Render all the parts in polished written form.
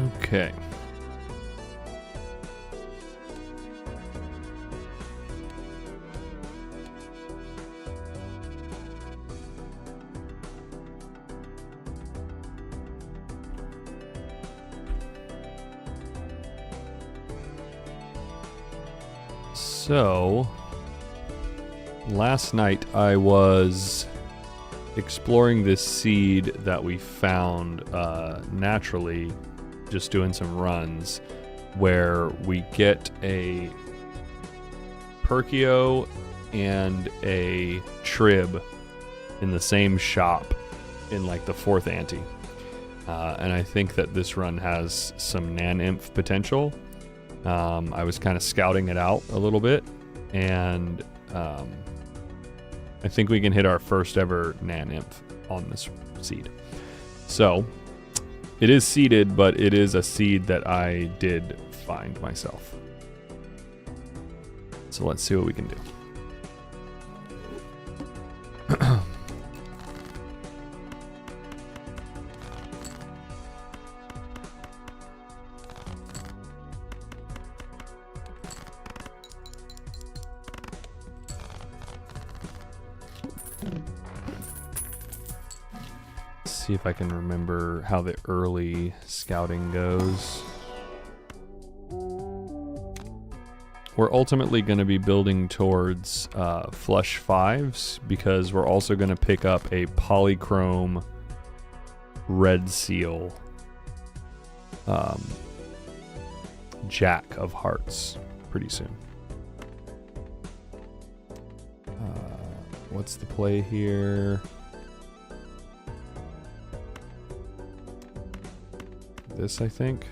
Okay. So, last night I was exploring this seed that we found naturally, just doing some runs, where we get a Perkio and a Trib in the same shop in like the 4th ante. And I think that this run has some naninf potential. I was kind of scouting it out a little bit, and I think we can hit our first ever naninf on this seed. So it is seeded, but it is a seed that I did find myself. So let's see what we can do. See if I can remember how the early scouting goes. We're ultimately going to be building towards flush 5s because we're also going to pick up a polychrome red seal Jack of Hearts pretty soon. What's the play here? This, I think.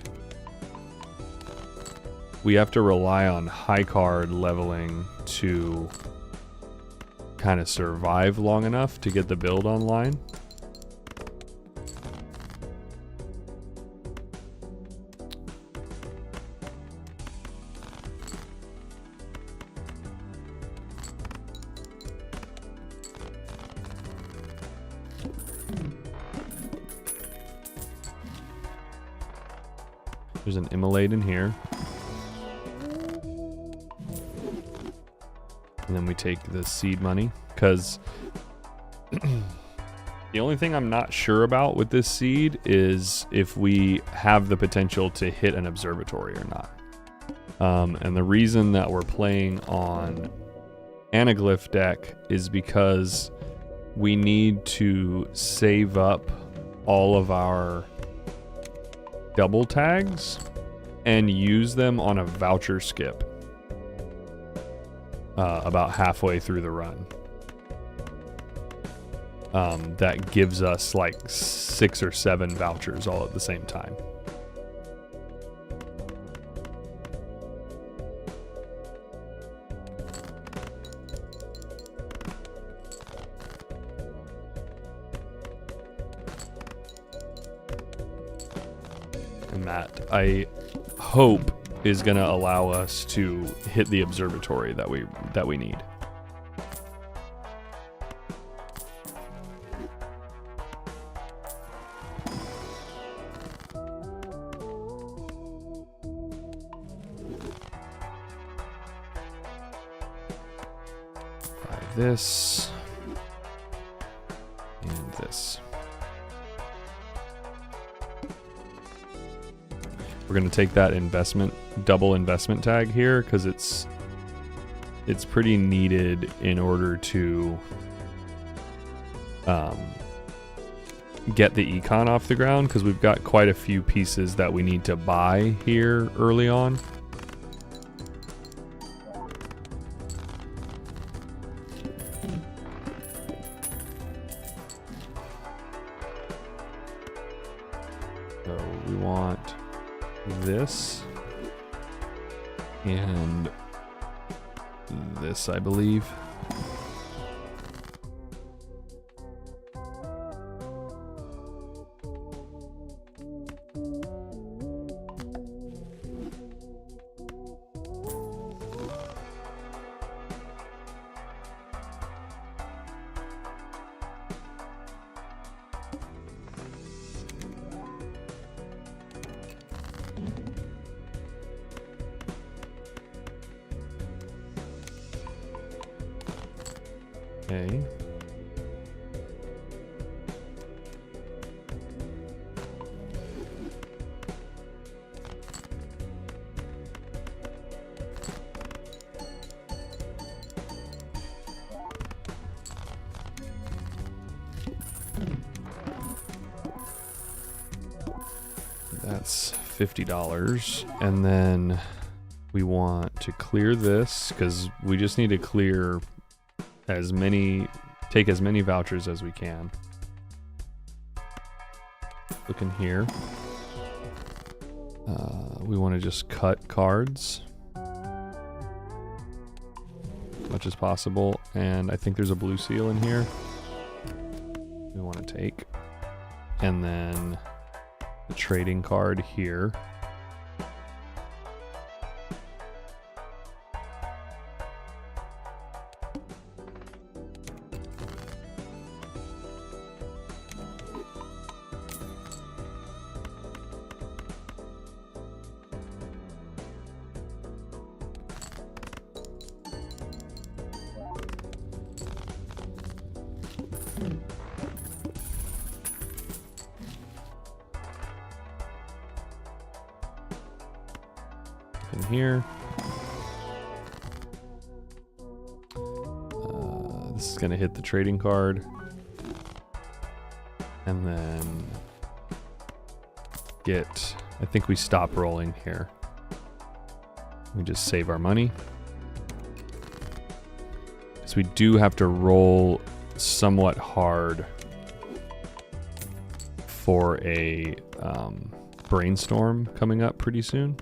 We have to rely on high card leveling to kind of survive long enough to get the build online. There's an immolate in here. And then we take the seed money, because the only thing I'm not sure about with this seed is if we have the potential to hit an observatory or not. And the reason that we're playing on anaglyph deck is because we need to save up all of our double tags and use them on a voucher skip about halfway through the run. That gives us like 6 or 7 vouchers all at the same time. And that, I hope, is going to allow us to hit the observatory that we need. Buy this and this. We're going to take that double investment tag here because it's pretty needed in order to get the econ off the ground, because we've got quite a few pieces that we need to buy here early on. So we want this and this, I believe. Okay. That's $50. And then we want to clear this because we just need to clear take as many vouchers as we can. Look in here. We want to just cut cards as much as possible. And I think there's a blue seal in here we want to take. And then the trading card here. In here. This is going to hit the trading card. And then I think we stop rolling here. We just save our money. So we do have to roll somewhat hard for a brainstorm coming up pretty soon.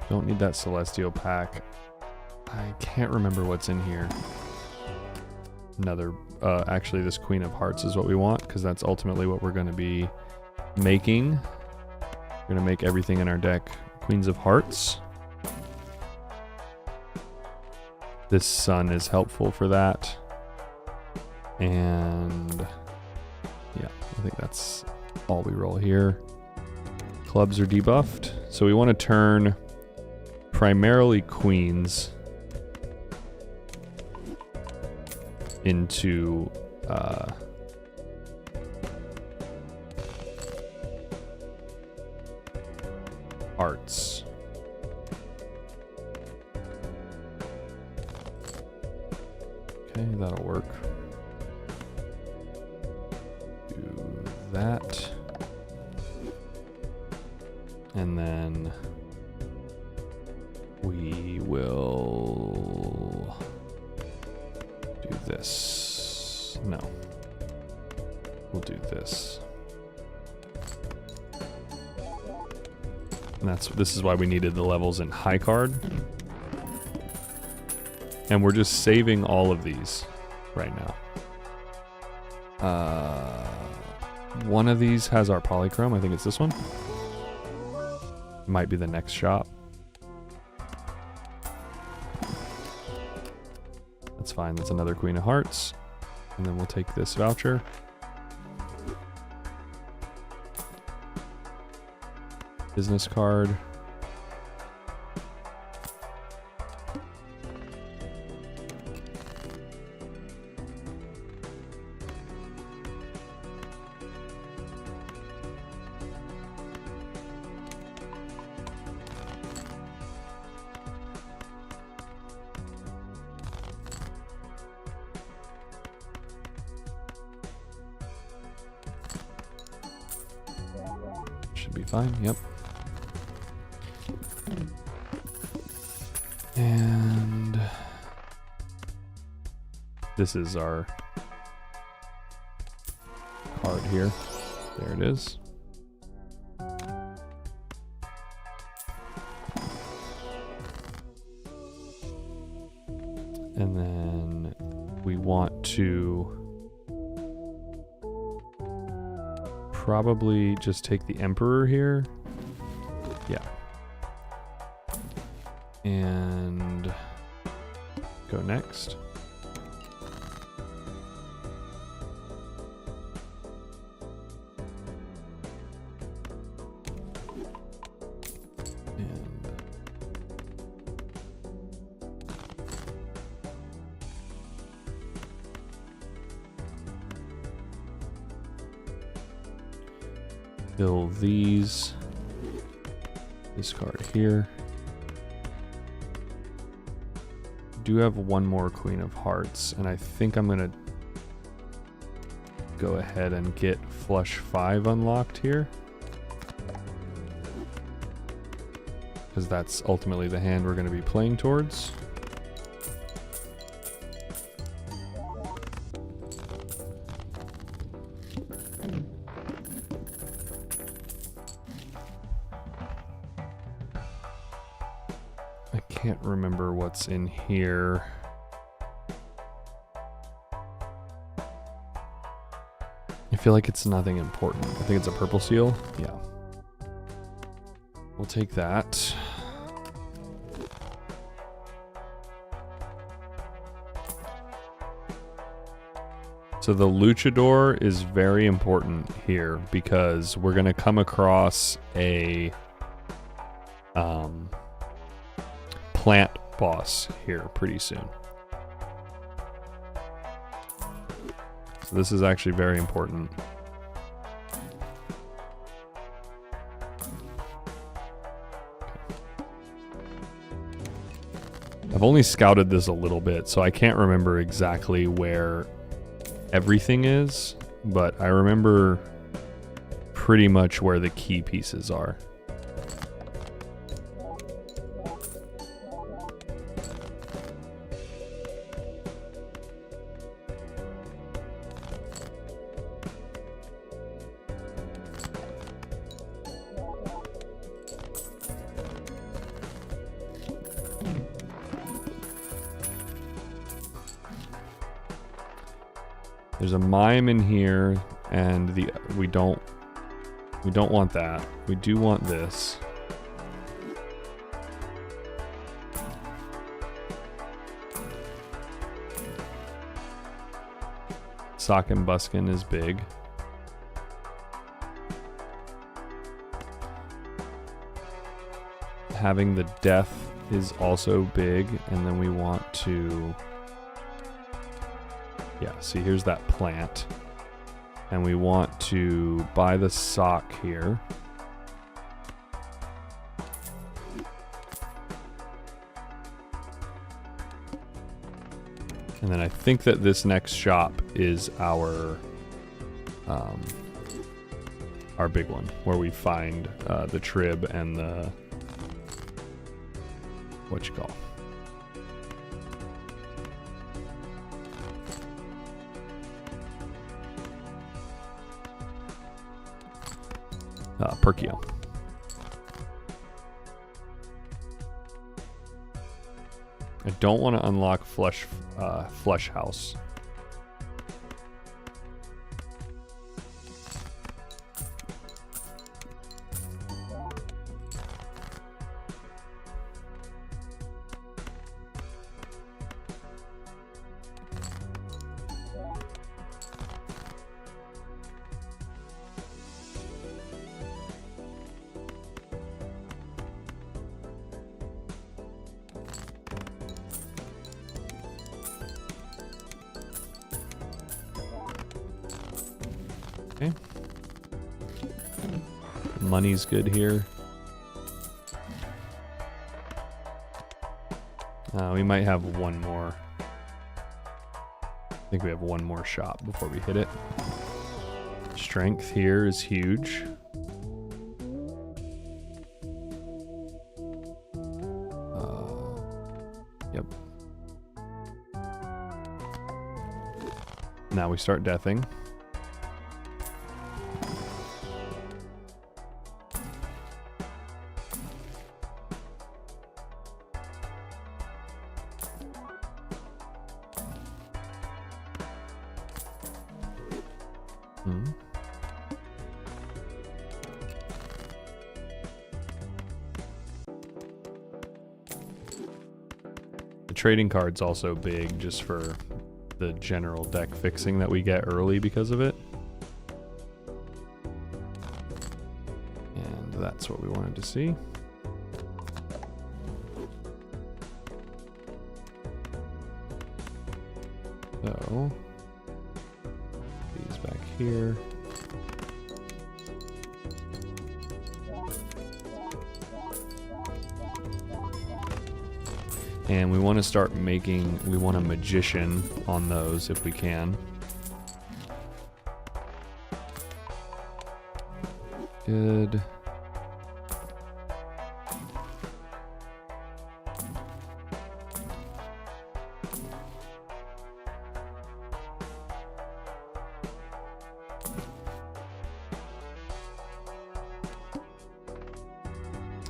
Don't need that Celestial pack. I can't remember what's in here. Actually this Queen of Hearts is what we want because that's ultimately what we're going to be making. We're going to make everything in our deck Queens of Hearts. This sun is helpful for that. And yeah, I think that's all we roll here. Clubs are debuffed. So we want to turn primarily queens into hearts. Okay, that'll work. Do that. And then we will do this. No. We'll do this. And this is why we needed the levels in high card. And we're just saving all of these right now. One of these has our polychrome. I think it's this one. Might be the next shop. That's fine. That's another Queen of Hearts. And then we'll take this voucher. Business card. Should be fine, yep. And this is our card here. There it is. And then we want to probably just take the Emperor here. Yeah. And go next. Fill these. This card here. Do have one more Queen of Hearts, and I think I'm gonna go ahead and get flush 5 unlocked here, because that's ultimately the hand we're going to be playing towards. I can't remember what's in here. I feel like it's nothing important. I think it's a purple seal. Yeah. We'll take that. So the luchador is very important here because we're going to come across a plant boss here pretty soon. So this is actually very important. I've only scouted this a little bit, so I can't remember exactly where everything is, but I remember pretty much where the key pieces are. There's a mime in here, and we don't want that. We do want this. Sock and Buskin is big. Having the death is also big, and then we want to... Yeah, see, here's that plant. And we want to buy the sock here. And then I think that this next shop is our big one, where we find the trib and the... what you call? Perkio. I don't want to unlock Flesh House. Okay. Money's good here. We might have one more. I think we have one more shop before we hit it. Strength here is huge. Yep. Now we start deathing. trading card's also big just for the general deck fixing that we get early because of it. And that's what we wanted to see. So, these back here. And we want to start making, we want a magician on those if we can. Good.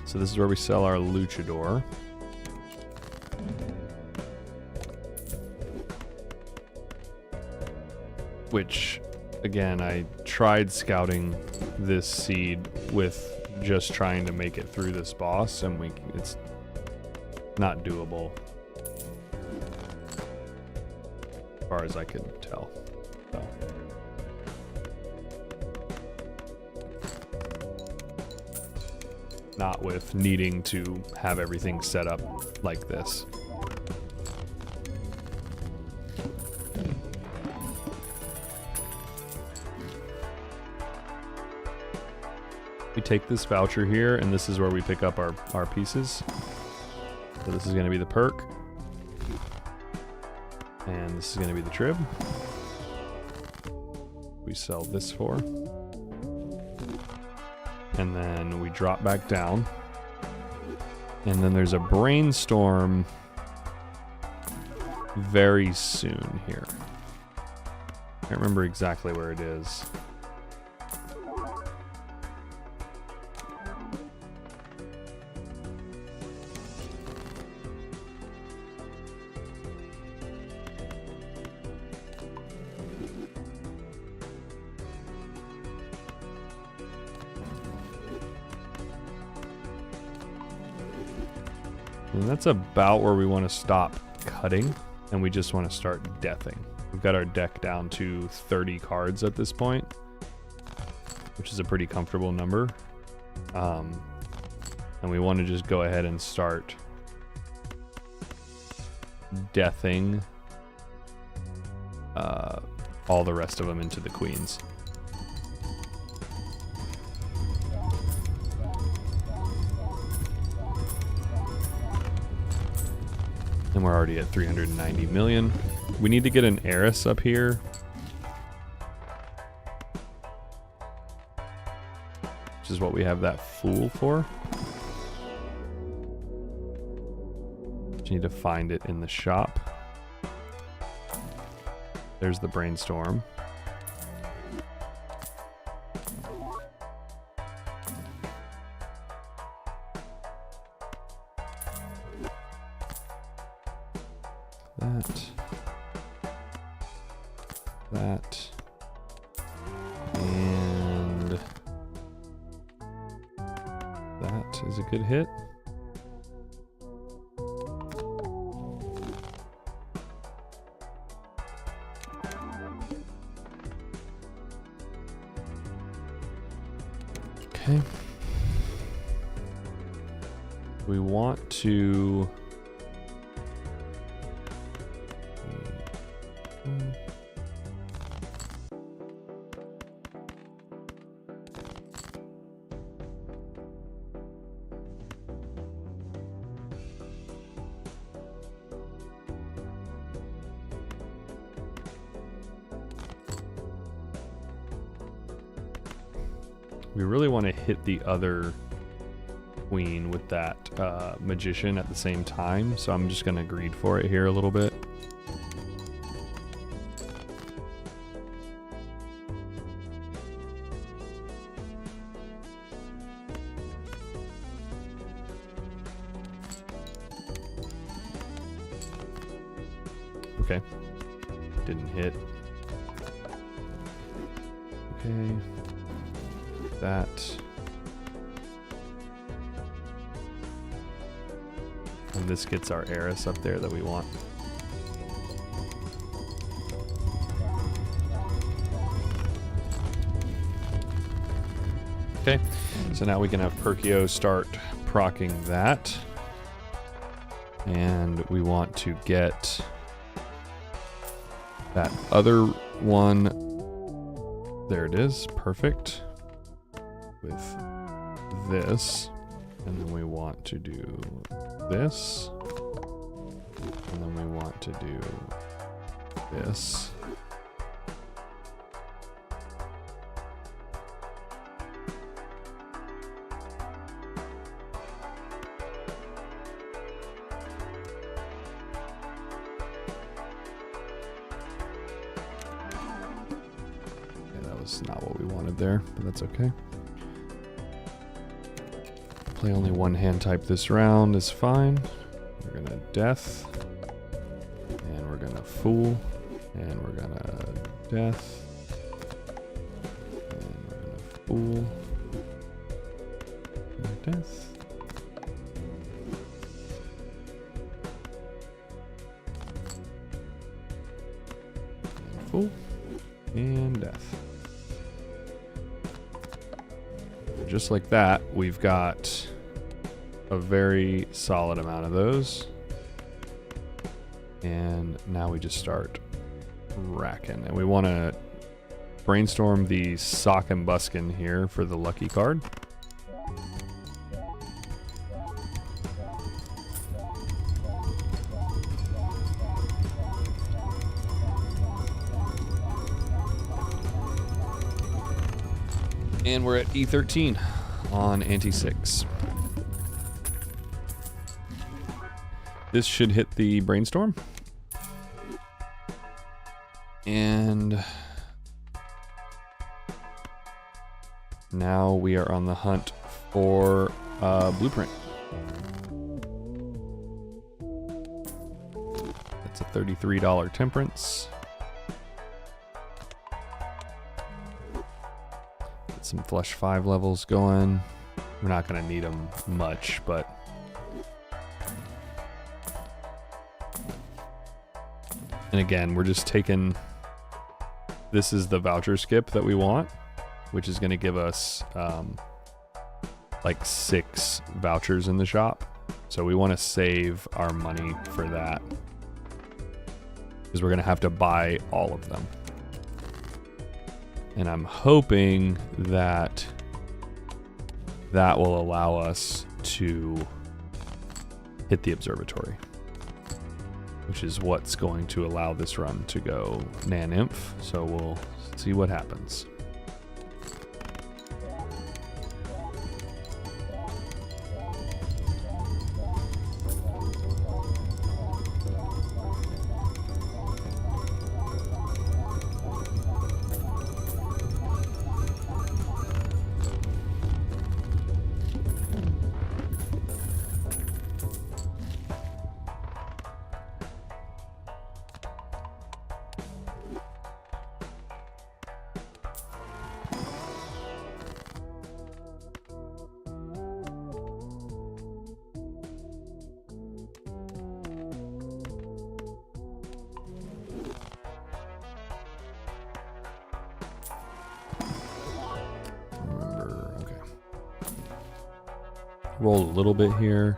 So this is where we sell our luchador. Which, again, I tried scouting this seed with just trying to make it through this boss, and it's not doable as far as I could tell. So. Not with needing to have everything set up like this. We take this voucher here, and this is where we pick up our pieces. So this is going to be the perk. And this is going to be the trib. We sell this for. And then we drop back down. And then there's a brainstorm very soon here. I can't remember exactly where it is. And that's about where we want to stop cutting, and we just want to start deathing. We've got our deck down to 30 cards at this point, which is a pretty comfortable number. And we want to just go ahead and start deathing all the rest of them into the queens. And we're already at 390 million. We need to get an heiress up here. Which is what we have that fool for. Just need to find it in the shop. There's the brainstorm. That. And that is a good hit. Okay. We want to we really want to hit the other queen with that magician at the same time, so I'm just going to greed for it here a little bit. Okay, didn't hit. Okay. That. And And this gets our heiress up there that we want. Okay, so now we can have Perkio start proccing that. And we want to get that other one. There it is, perfect. With this. And then we want to do this. And then we want to do this. Not what we wanted there, but that's okay. Play only one hand type this round is fine. We're gonna death, and we're gonna fool, and we're gonna death, and we're gonna fool, and death. And fool, and death. Just like that, we've got a very solid amount of those. And now we just start racking. And we want to brainstorm the Sock and Buskin here for the lucky card. And we're at E13 on ante 6. This should hit the brainstorm. And now we are on the hunt for blueprint. That's a $33 temperance. Some flush 5 levels going. We're not going to need them much, but and again, we're just taking, this is the voucher skip that we want, which is going to give us like 6 vouchers in the shop. So we want to save our money for that because we're going to have to buy all of them. And I'm hoping that that will allow us to hit the observatory, which is what's going to allow this run to go naninf. So we'll see what happens. Roll a little bit here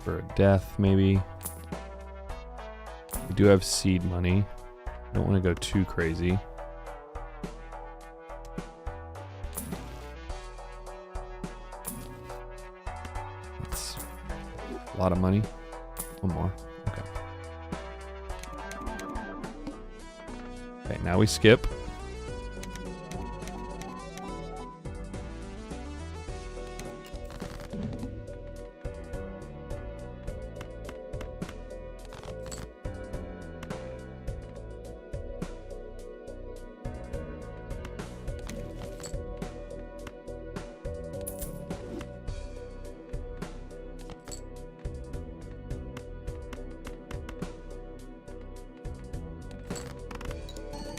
for a death, maybe. We do have seed money. Don't want to go too crazy. That's a lot of money. One more. Okay. Okay, now we skip.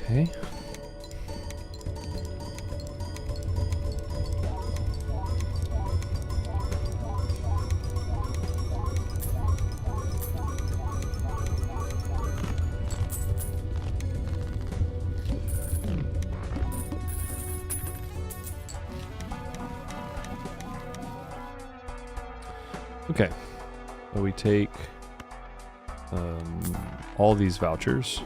Okay. Okay, so we take all these vouchers.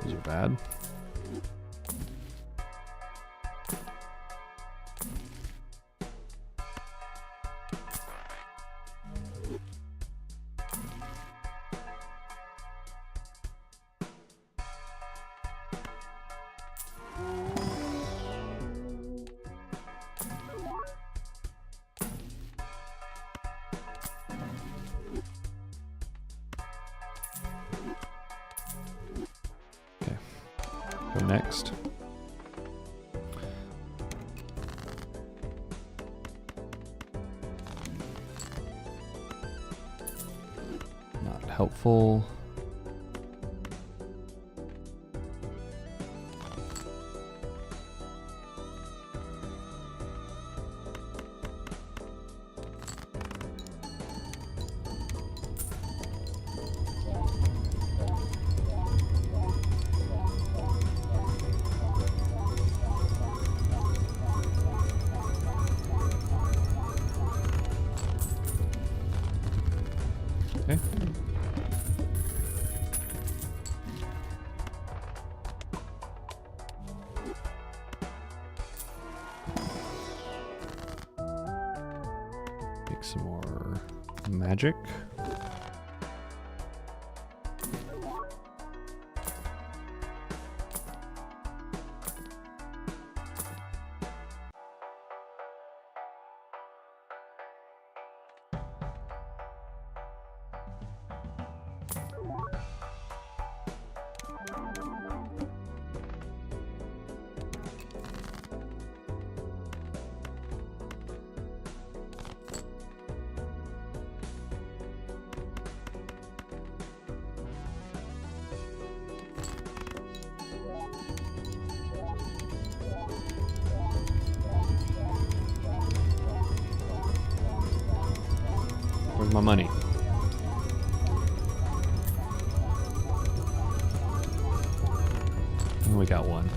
These are bad. Go next. Not helpful. Okay. Make some more magic. Where's my money? We got one.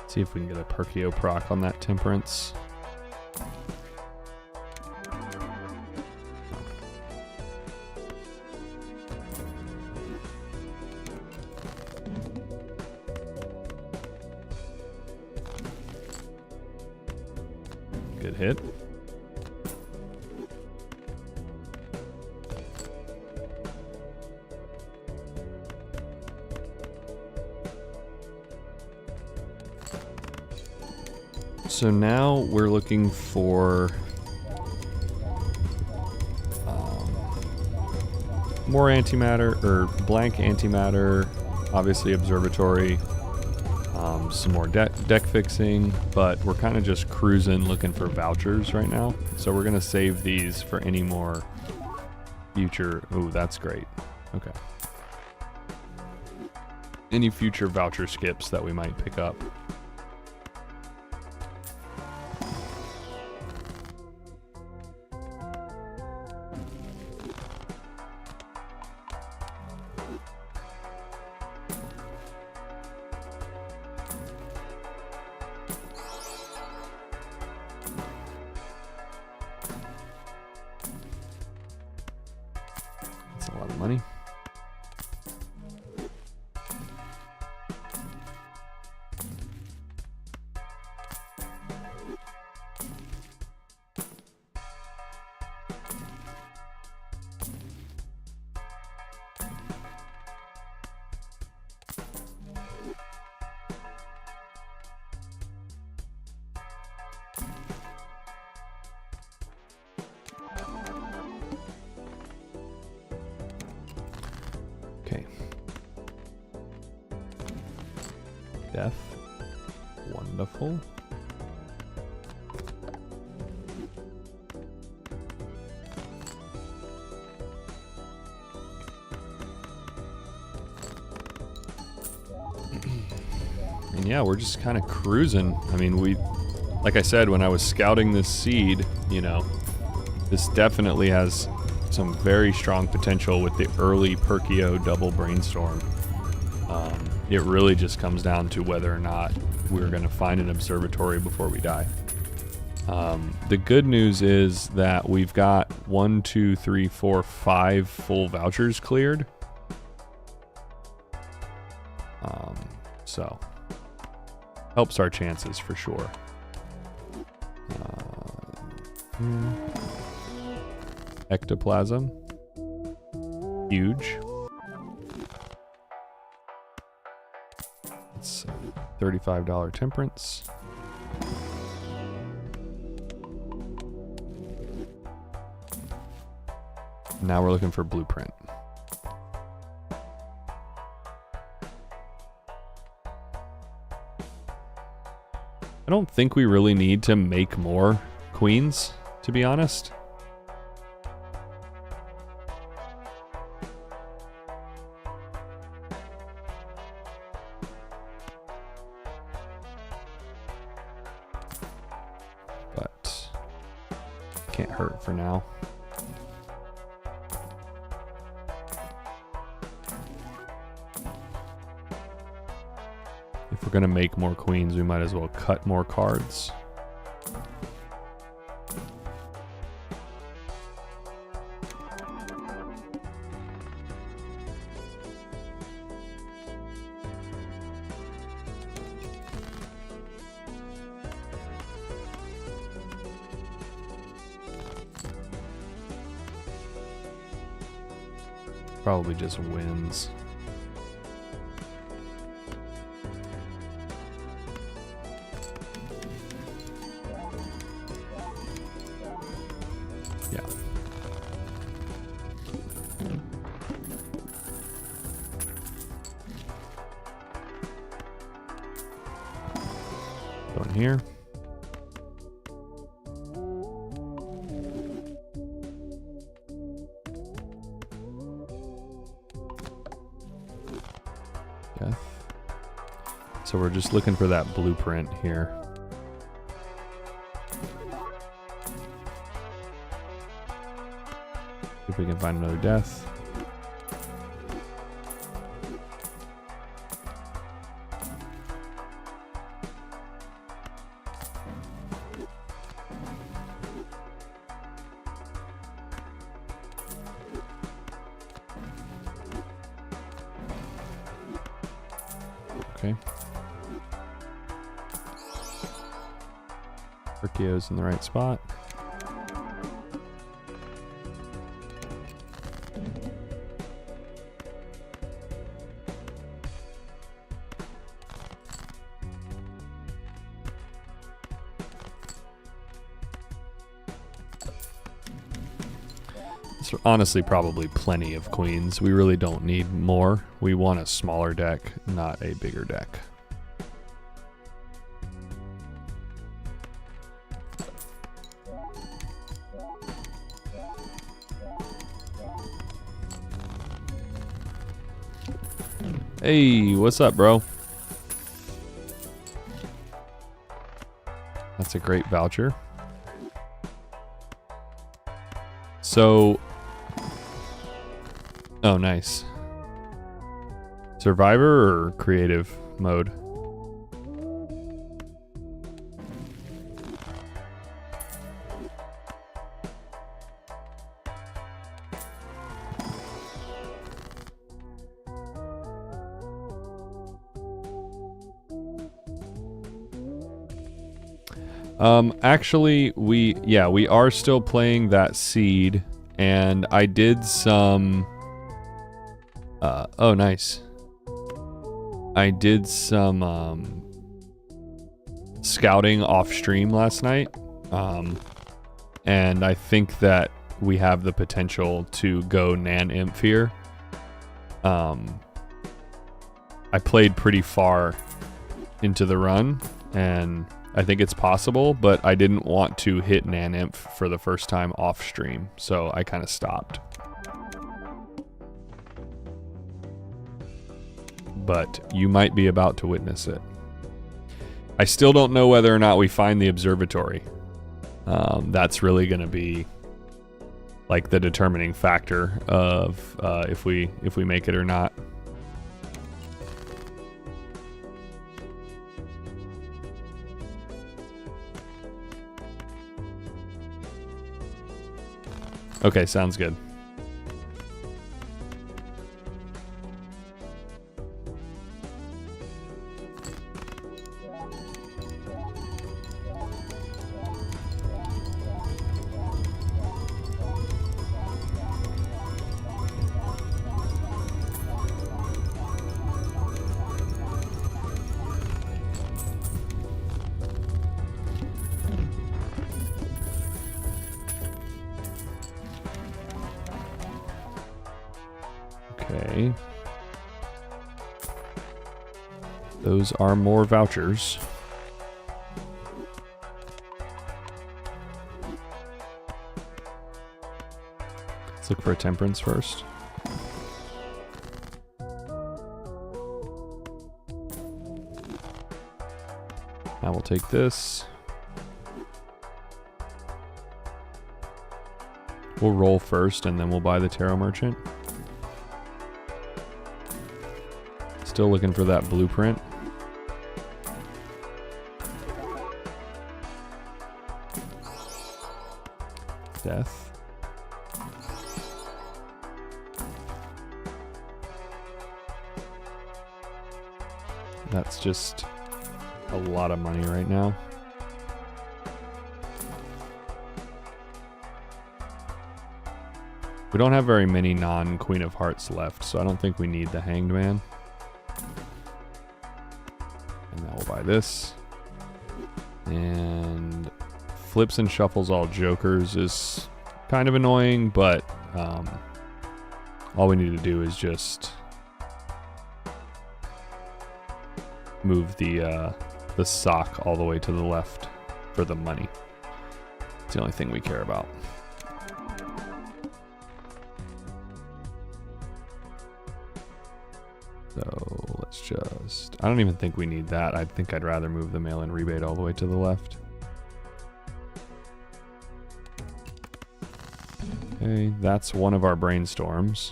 See if we can get a Perkio proc on that temperance. Good hit. So now we're looking for more antimatter, or blank antimatter, obviously observatory, some more deck fixing, but we're kind of just cruising looking for vouchers right now. So we're going to save these for any more future. Ooh, that's great. Okay. Any future voucher skips that we might pick up. That's a lot of money. Death. Wonderful. And yeah, we're just kind of cruising. I mean, like I said, when I was scouting this seed, you know, this definitely has some very strong potential with the early Perkio double brainstorm. It really just comes down to whether or not we're going to find an observatory before we die. The good news is that we've got 1, 2, 3, 4, 5 full vouchers cleared. So helps our chances for sure. Ectoplasm. Huge. It's $35 temperance. Now we're looking for blueprint. I don't think we really need to make more queens, to be honest. But can't hurt for now. If we're gonna make more queens, we might as well cut more cards. Probably just wins. Yeah. Going here. Death. So we're just looking for that blueprint here. If we can find another death. Okay. Perkio's in the right spot. It's honestly probably plenty of queens. We really don't need more. We want a smaller deck, not a bigger deck. Hey, what's up, bro? That's a great voucher. So, oh, nice. Survivor or creative mode? Actually, we are still playing that seed, and I did some, oh, nice. I did some, scouting off stream last night, and I think that we have the potential to go naninf here. I played pretty far into the run, and I think it's possible, but I didn't want to hit naninf for the first time off stream, so I kind of stopped. But you might be about to witness it. I still don't know whether or not we find the observatory. That's really going to be like the determining factor of if we make it or not. Okay, sounds good. Okay. Those are more vouchers. Let's look for a temperance first. I will take this. We'll roll first and then we'll buy the tarot merchant. Still looking for that blueprint. Death. That's just a lot of money right now. We don't have very many non-Queen of Hearts left, so I don't think we need the Hanged Man. And now we'll buy this. And flips and shuffles all jokers is kind of annoying, but all we need to do is just move the sock all the way to the left for the money. It's the only thing we care about. So let's just... I don't even think we need that. I think I'd rather move the mail-in rebate all the way to the left. Okay, that's one of our brainstorms.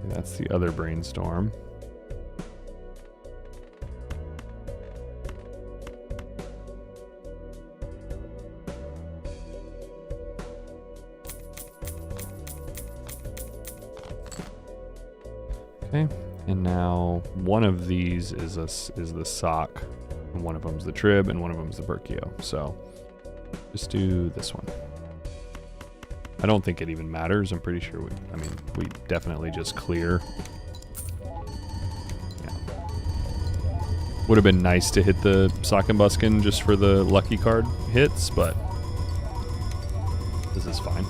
That's the other brainstorm. Okay, and now one of these is the sock, and one of them's the trib, and one of them's the Berkio. So just do this one. I don't think it even matters. I'm pretty sure we definitely just clear. Yeah. Would have been nice to hit the sock and buskin just for the lucky card hits, but this is fine.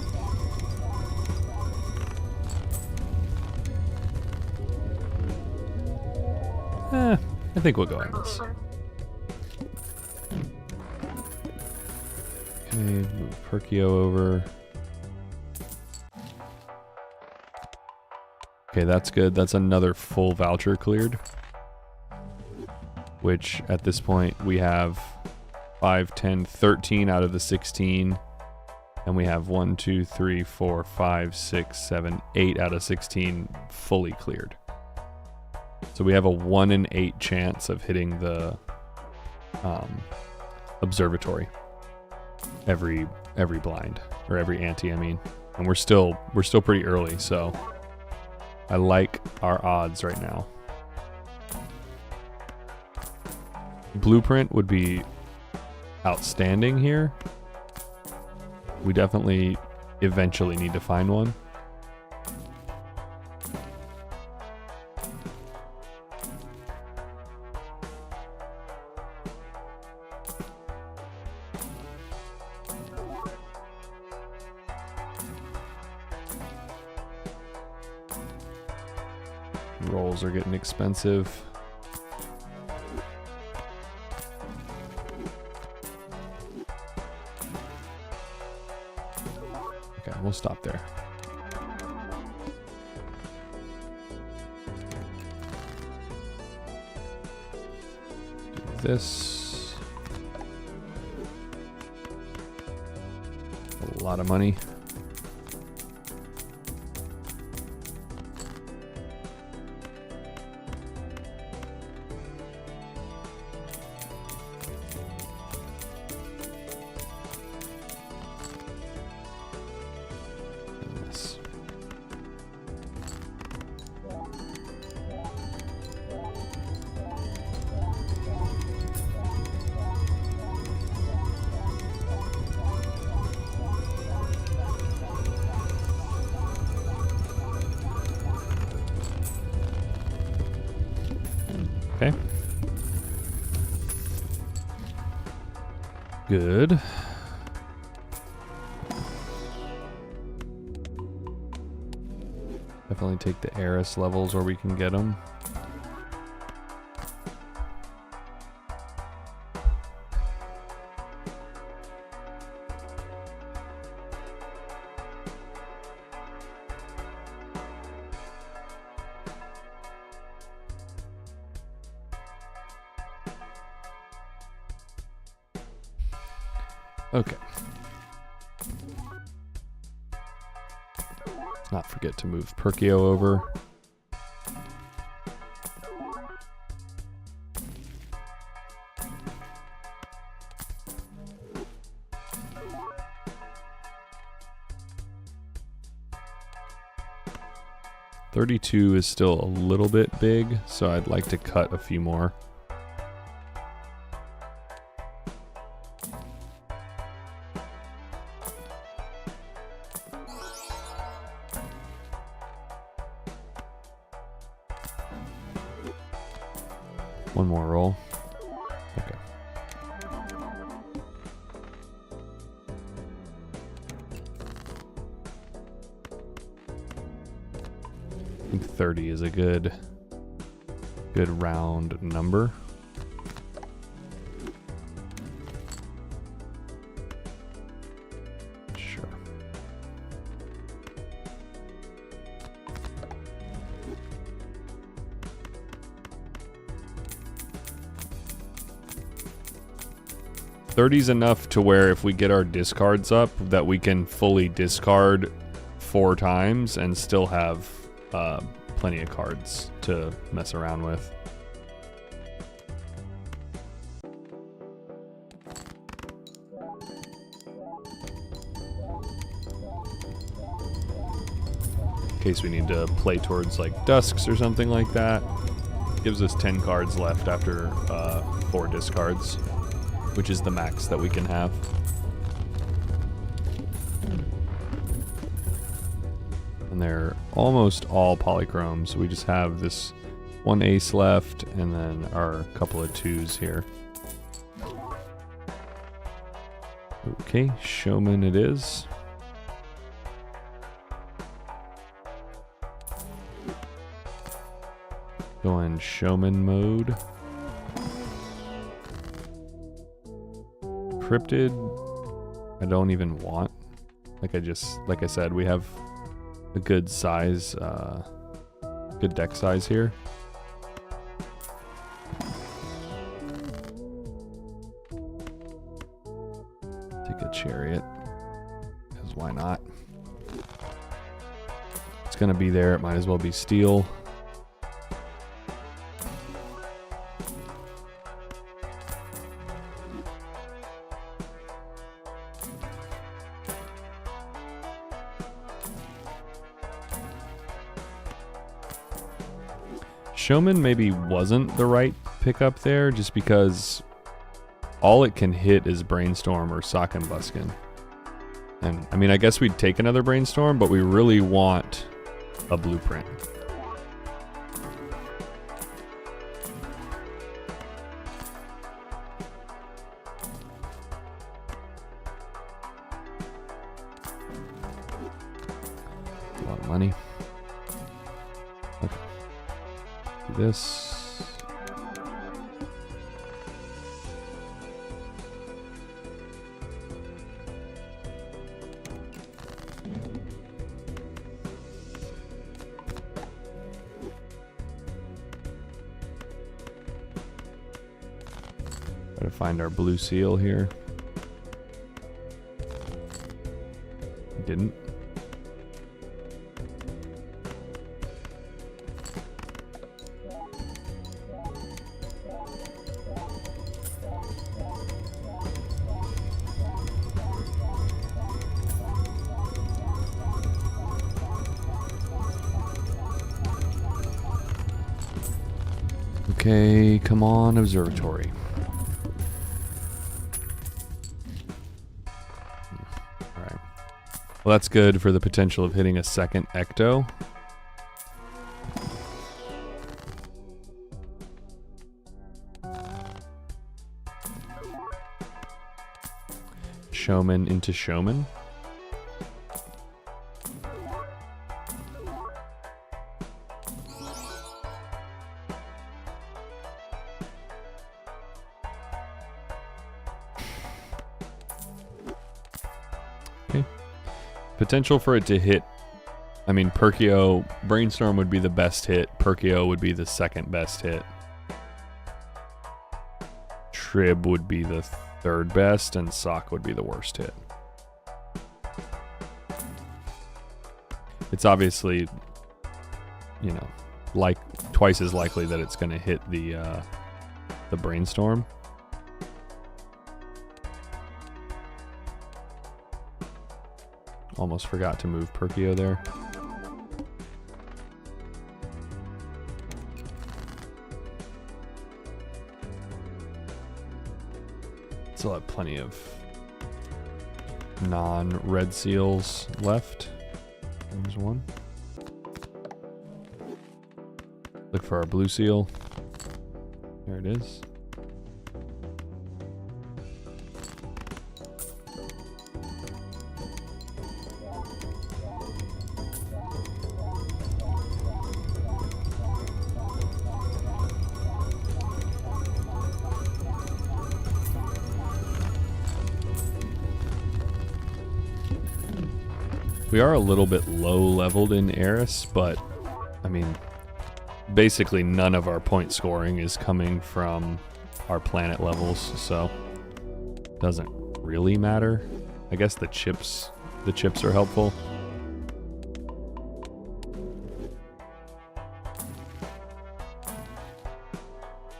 I think we'll go on this. Okay, move Perkio over. Okay, that's good. That's another full voucher cleared. Which, at this point, we have 5, 10, 13 out of the 16. And we have 1, 2, 3, 4, 5, 6, 7, 8 out of 16 fully cleared. So we have a 1 in 8 chance of hitting the observatory every blind, or every ante, I mean. And we're still pretty early, so I like our odds right now. Blueprint would be outstanding here. We definitely eventually need to find one. Rolls are getting expensive. Okay, we'll stop there. Do this. A lot of money. Okay. Good. Definitely take the heiress levels where we can get them. Okay. Let's not forget to move Perkio over. $32 is still a little bit big, so I'd like to cut a few more. One more roll. Okay. I think 30 is a good round number. Sure. $30's enough to where if we get our discards up, that we can fully discard 4 times and still have plenty of cards to mess around with. In case we need to play towards like Dusks or something like that. Gives us 10 cards left after 4 discards, which is the max that we can have. And they're almost all polychromes. We just have this one ace left and then our couple of 2s here. Okay, showman it is. Go in showman mode. Cryptid, I don't even want. Like I said, we have a good size, good deck size here. Take a chariot, because why not? It's gonna be there, it might as well be steel. Showman maybe wasn't the right pickup there, just because all it can hit is Brainstorm or Sock and Buskin. And I mean, I guess we'd take another Brainstorm, but we really want a blueprint. A lot of money. Okay. Do this. Try to find our blue seal here. Didn't. Okay, come on, observatory. Alright. Well, that's good for the potential of hitting a second ecto. Showman into showman. Potential for it to hit, I mean, Perkeo, Brainstorm would be the best hit. Perkeo would be the second best hit. Trib would be the third best, and Sock would be the worst hit. It's obviously, you know, like twice as likely that it's going to hit the Brainstorm. Almost forgot to move Perkeo there. Still have plenty of non-red seals left. There's one. Look for our blue seal. There it is. We are a little bit low leveled in Eris, but I mean, basically none of our point scoring is coming from our planet levels, so it doesn't really matter. I guess the chips are helpful.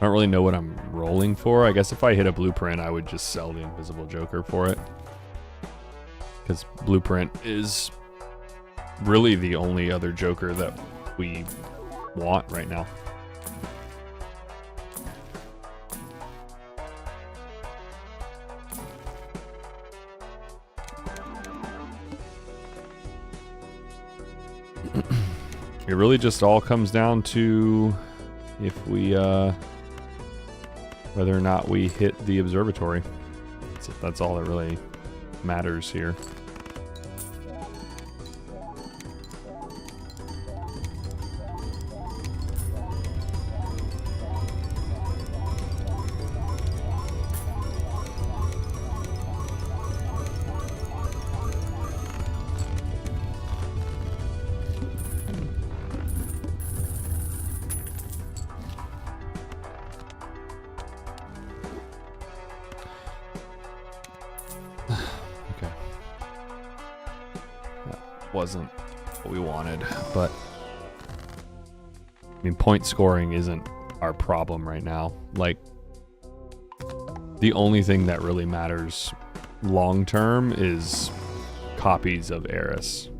I don't really know what I'm rolling for. I guess if I hit a blueprint, I would just sell the Invisible Joker for it. Because blueprint is really the only other Joker that we want right now. It really just all comes down to if we whether or not we hit the observatory. That's all that really matters here. Wasn't what we wanted, but I mean, point scoring isn't our problem right now. Like, the only thing that really matters long term is copies of Eris,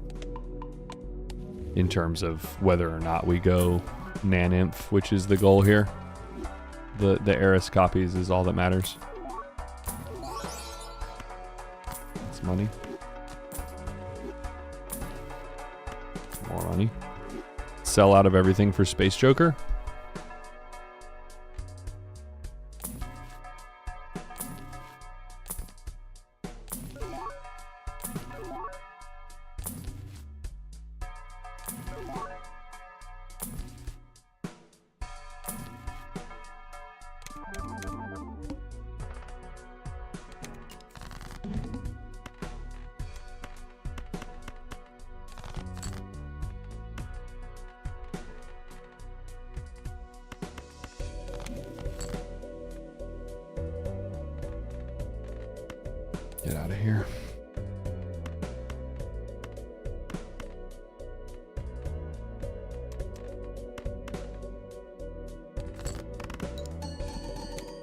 in terms of whether or not we go naninf, which is the goal here. The Eris copies is all that matters. It's money. More money. Sell out of everything for Space Joker. here.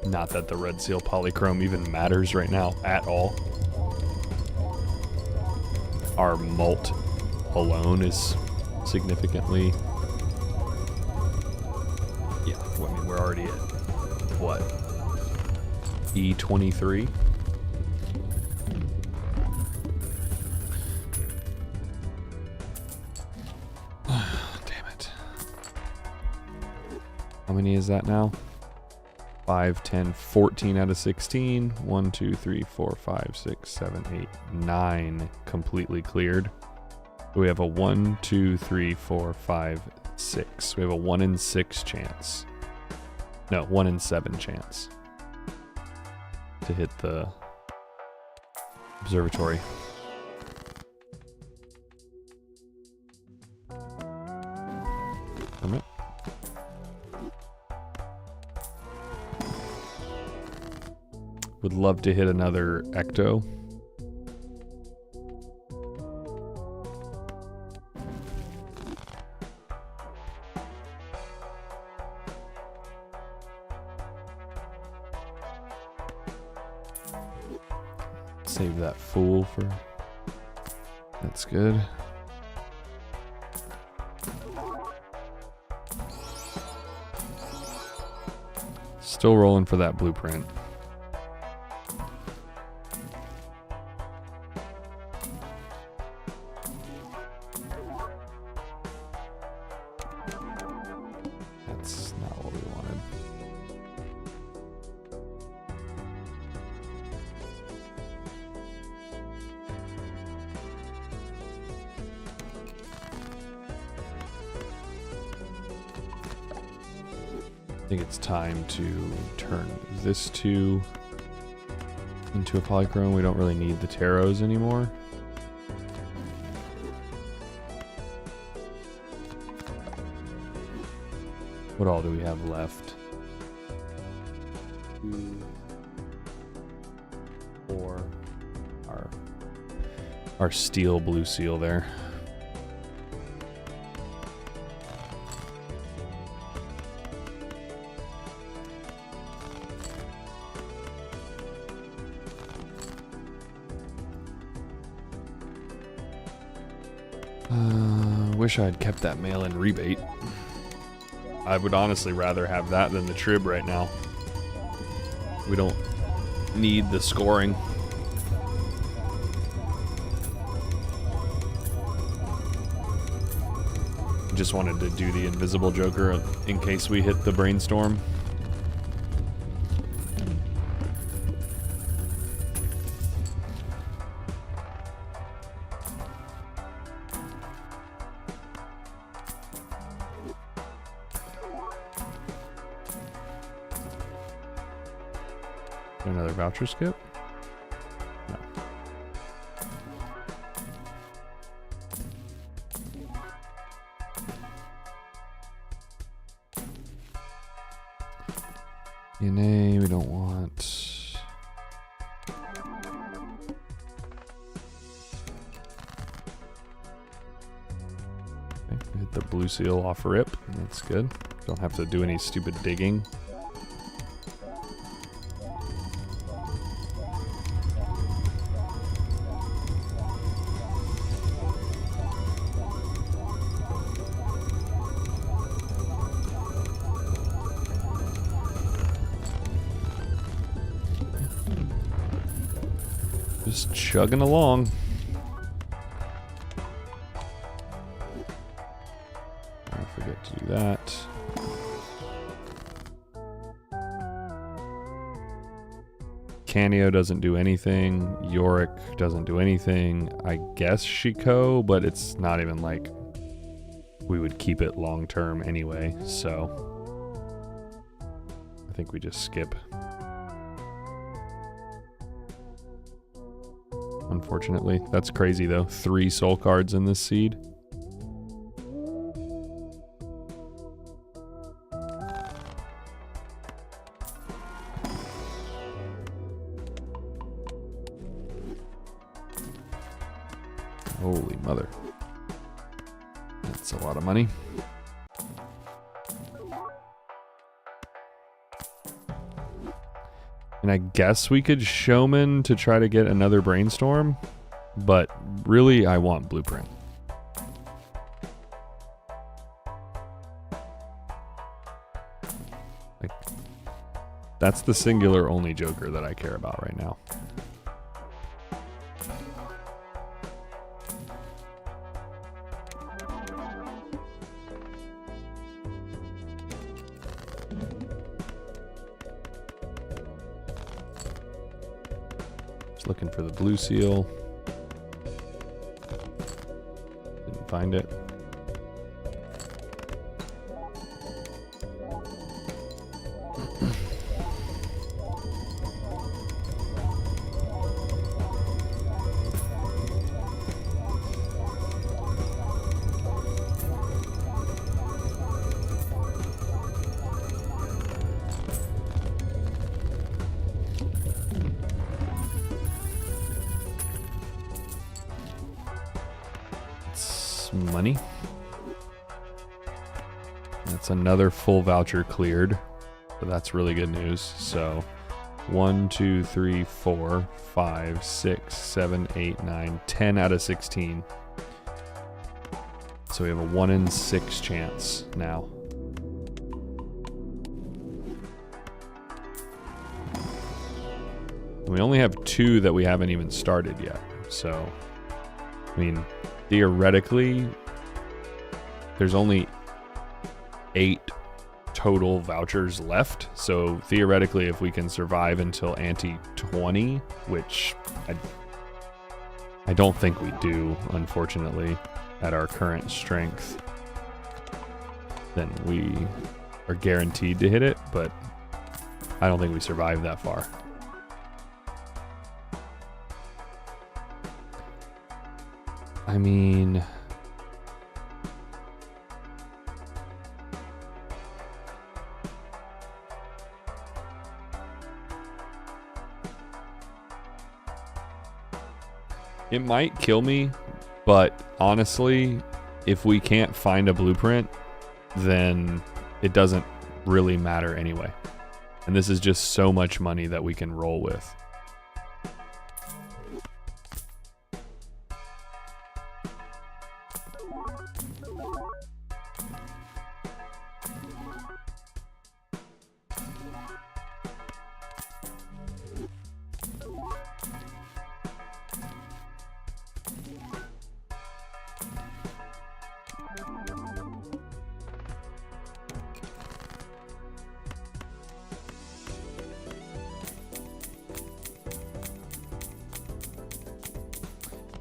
Not that the red seal polychrome even matters right now at all. Our mult alone is significantly... Yeah, I mean, we're already at, what, E23? Damn it. How many is that now? 5, 10, 14 out of 16. 1, 2, 3, 4, 5, 6, 7, 8, 9 completely cleared. We have a 1, 2, 3, 4, 5, 6. We have a 1 in 6 chance. No, 1 in 7 chance to hit the observatory. Permit. Would love to hit another ecto. Save that fool for... That's good. Still rolling for that blueprint. That's not what we wanted. I think it's time to turn this 2 into a polychrome. We don't really need the taros anymore. What all do we have left? 2, 4. Our steel blue seal there. Wish I'd kept that mail-in rebate. I would honestly rather have that than the trib right now. We don't need the scoring. Just wanted to do the invisible joker in case we hit the brainstorm. Another voucher skip? No. DNA, we don't want. Okay, we hit the blue seal off rip. That's good. Don't have to do any stupid digging. Just chugging along. Don't forget to do that. Canio doesn't do anything. Yorick doesn't do anything. I guess Shiko, but it's not even like we would keep it long term anyway, so I think we just skip. Unfortunately. That's crazy though. 3 soul cards in this seed. Holy mother. That's a lot of money. And I guess we could showman to try to get another brainstorm, but really I want blueprint. Like, that's the singular only joker that I care about right now. Looking for the blue seal. Didn't find it. Money. That's another full voucher cleared, so that's really good news. So 1, 2, 3, 4, 5, 6, 7, 8, 9, 10 out of 16. So we have a 1 in 6 chance now. And we only have 2 that we haven't even started yet. So, I mean, theoretically, there's only 8 total vouchers left. So theoretically, if we can survive until ante 20, which I don't think we do, unfortunately, at our current strength, then we are guaranteed to hit it, but I don't think we survive that far. I mean, it might kill me, but honestly, if we can't find a blueprint, then it doesn't really matter anyway. And this is just so much money that we can roll with.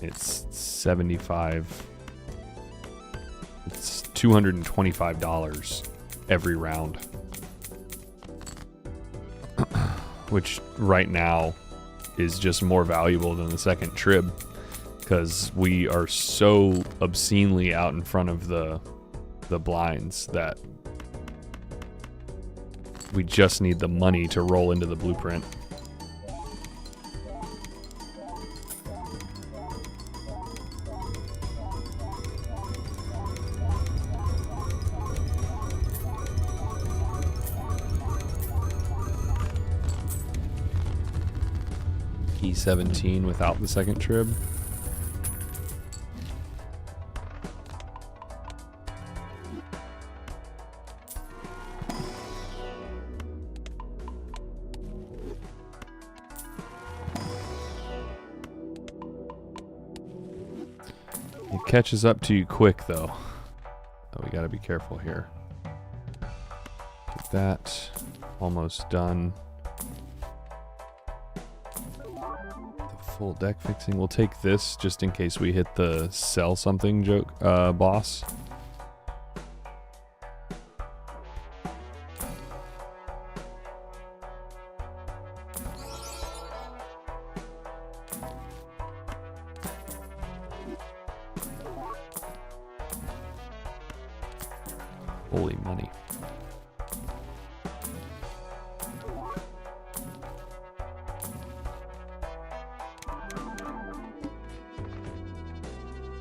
It's 75. It's $225 every round. Which right now is just more valuable than the second trib, because we are so obscenely out in front of the blinds that we just need the money to roll into the blueprint. E17 without the second trib. It catches up to you quick though. Oh, we gotta be careful here. Get that. Almost done. Full deck fixing. We'll take this just in case we hit the sell something joke boss. Holy money.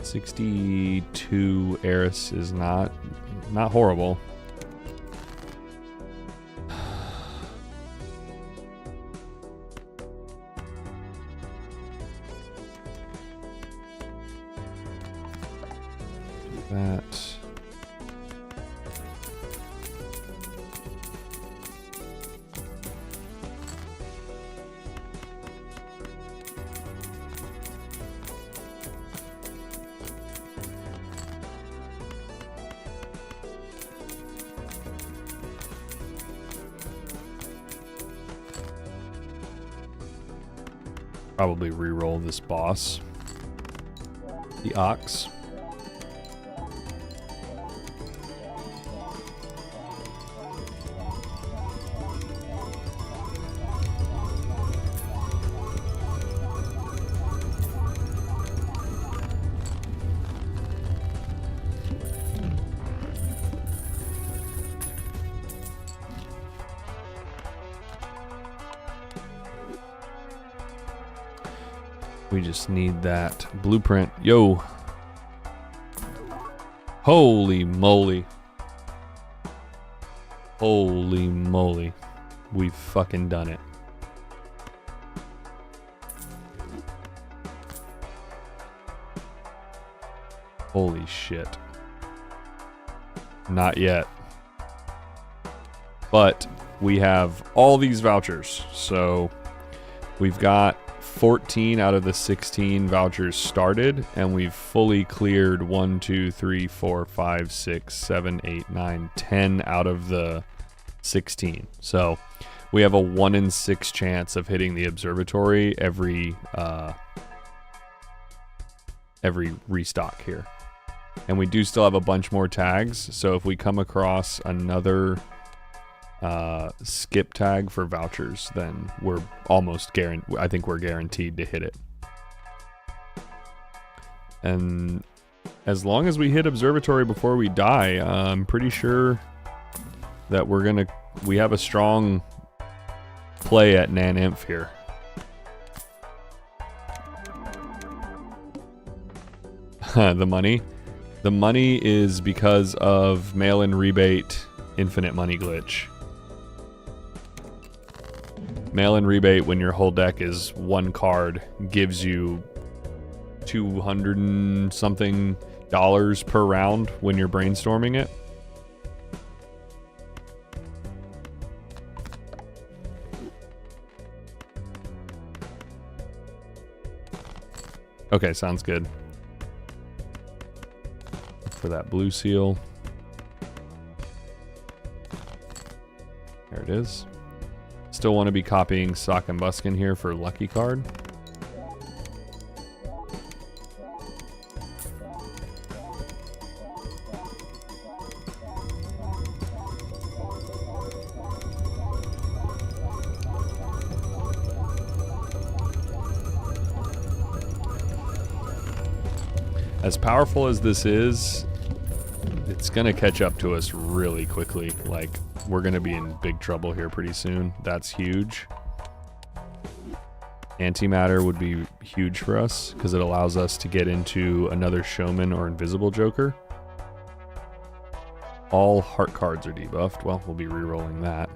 62 Eris is not horrible. That. Probably re-roll this boss. The ox. We just need that blueprint. Yo. Holy moly. Holy moly. We've fucking done it. Holy shit. Not yet. But we have all these vouchers. So we've got 14 out of the 16 vouchers started, and we've fully cleared 1, 2, 3, 4, 5, 6, 7, 8, 9, 10 out of the 16. So we have a 1 in 6 chance of hitting the observatory every restock here. And we do still have a bunch more tags, so if we come across another skip tag for vouchers, then we're almost guaranteed. I think we're guaranteed to hit it. And as long as we hit observatory before we die, I'm pretty sure that we have a strong play at naninf here. The money is because of mail-in rebate infinite money glitch. Mail-in rebate, when your whole deck is one card, gives you $200 and something per round when you're brainstorming it. Okay, sounds good. For that blue seal. There it is. Still want to be copying Sock and Buskin here for lucky card. As powerful as this is, it's gonna catch up to us really quickly. Like, we're gonna be in big trouble here pretty soon. That's huge. Antimatter would be huge for us because it allows us to get into another Showman or Invisible Joker. All heart cards are debuffed. Well, we'll be re-rolling that.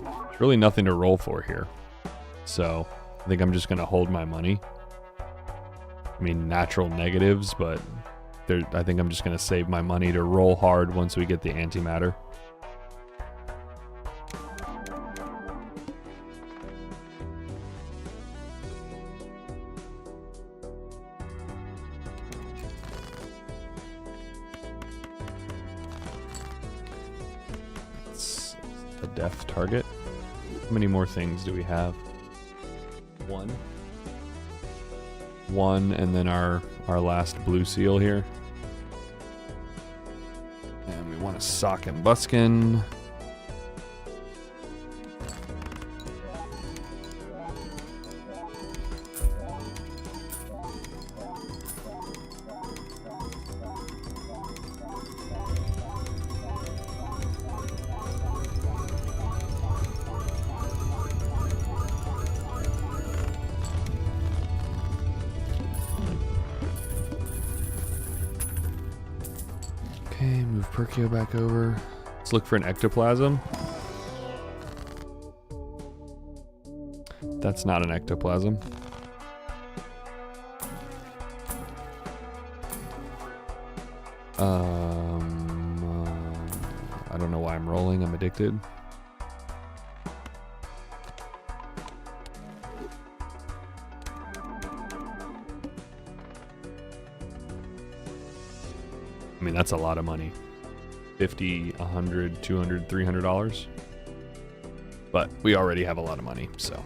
There's really nothing to roll for here. So I think I'm just gonna hold my money. I mean, natural negatives, but I think I'm just going to save my money to roll hard once we get the antimatter. It's a death target. How many more things do we have? One, and then our last blue seal here. And we want a Sock and Buskin. Okay, move Perkio back over. Let's look for an ectoplasm. That's not an ectoplasm. I don't know why I'm rolling. I'm addicted. I mean, that's a lot of money. $50, $100, $200, $300. But we already have a lot of money, so.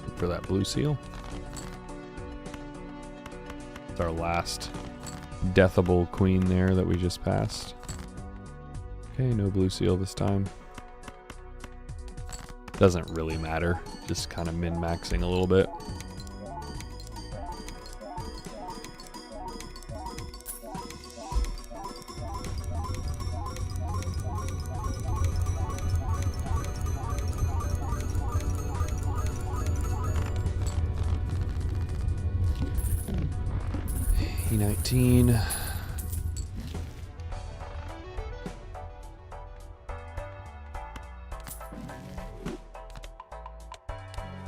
Look for that blue seal. It's our last deathable queen there that we just passed. Okay, no blue seal this time. Doesn't really matter. Just kind of min-maxing a little bit. E19.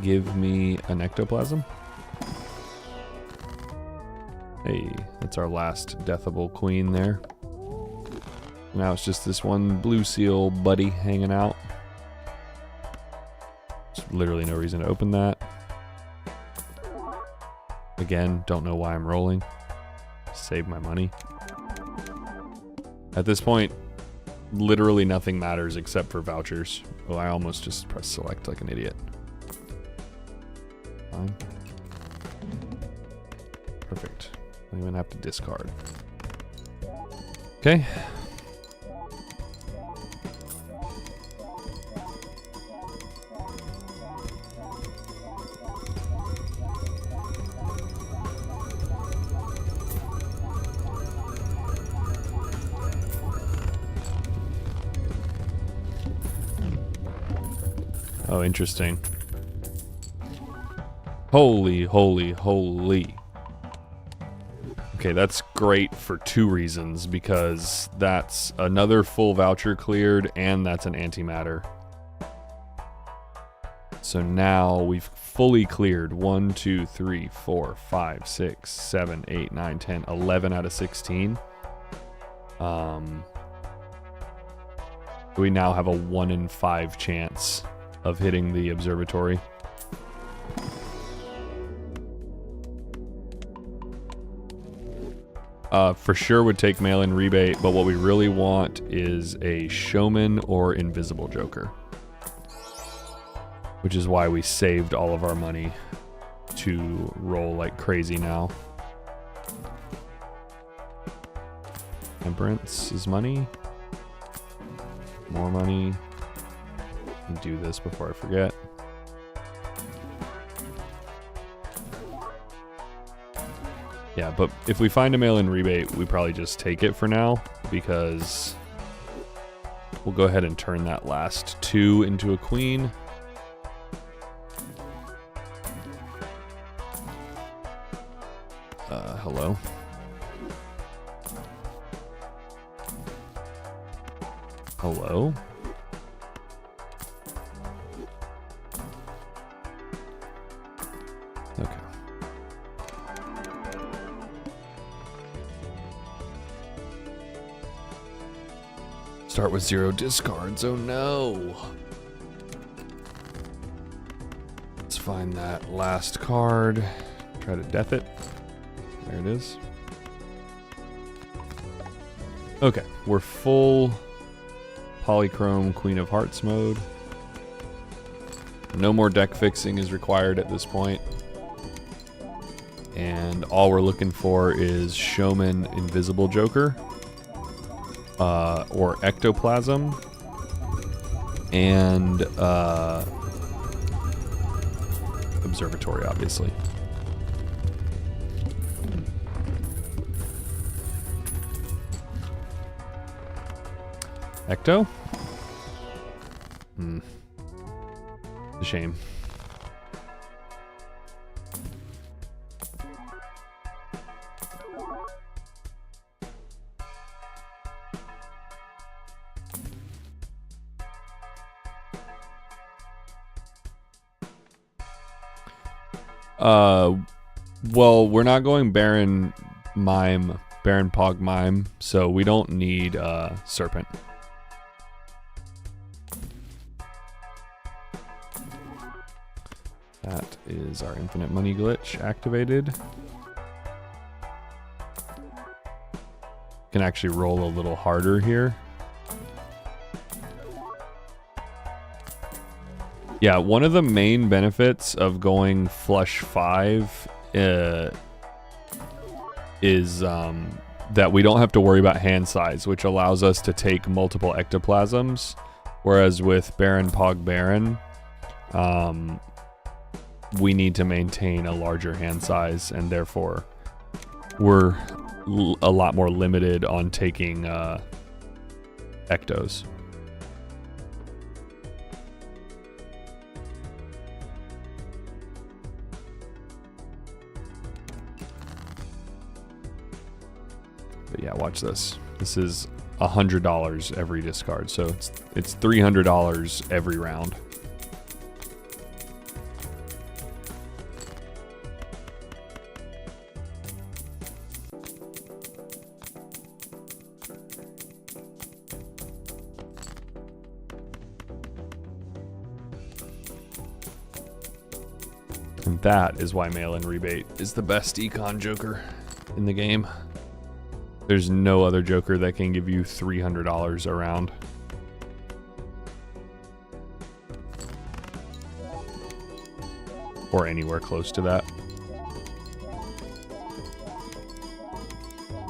Give me an ectoplasm. Hey, that's our last deathable queen there. Now it's just this one blue seal buddy hanging out. There's literally no reason to open that. Again, don't know why I'm rolling. Save my money. At this point, literally nothing matters except for vouchers. Oh, I almost just pressed select like an idiot. Fine. Perfect. Don't even have to discard. Okay. Oh, interesting. Holy, holy, holy. Okay, that's great for two reasons, because that's another full voucher cleared and that's an antimatter. So now we've fully cleared 1, 2, 3, 4, 5, 6, 7, 8, 9, 10, 11 out of 16. We now have a 1 in 5 chance of hitting the observatory. For sure would take mail-in rebate, but what we really want is a showman or invisible joker. Which is why we saved all of our money to roll like crazy now. Temperance is money. More money. Do this before I forget. Yeah, but if we find a mail-in rebate, we probably just take it for now, because we'll go ahead and turn that last 2 into a queen. Hello. Hello? Okay. Start with 0 discards. Oh no. Let's find that last card. Try to death it. There it is. Okay, we're full polychrome Queen of Hearts mode. No more deck fixing is required at this point. And all we're looking for is Showman Invisible Joker. Or Ectoplasm. And Observatory, obviously. Ecto? It's a shame. Well, we're not going Baron Pog Mime, so we don't need Serpent. That is our infinite money glitch activated. Can actually roll a little harder here. Yeah, one of the main benefits of going flush 5 is that we don't have to worry about hand size, which allows us to take multiple ectoplasms, whereas with Baron Pog Baron, we need to maintain a larger hand size, and therefore we're a lot more limited on taking ectos. But yeah, watch this. This is $100 every discard, so it's $300 every round. And that is why mail-in rebate is the best econ joker in the game. There's no other joker that can give you $300 a round. Or anywhere close to that.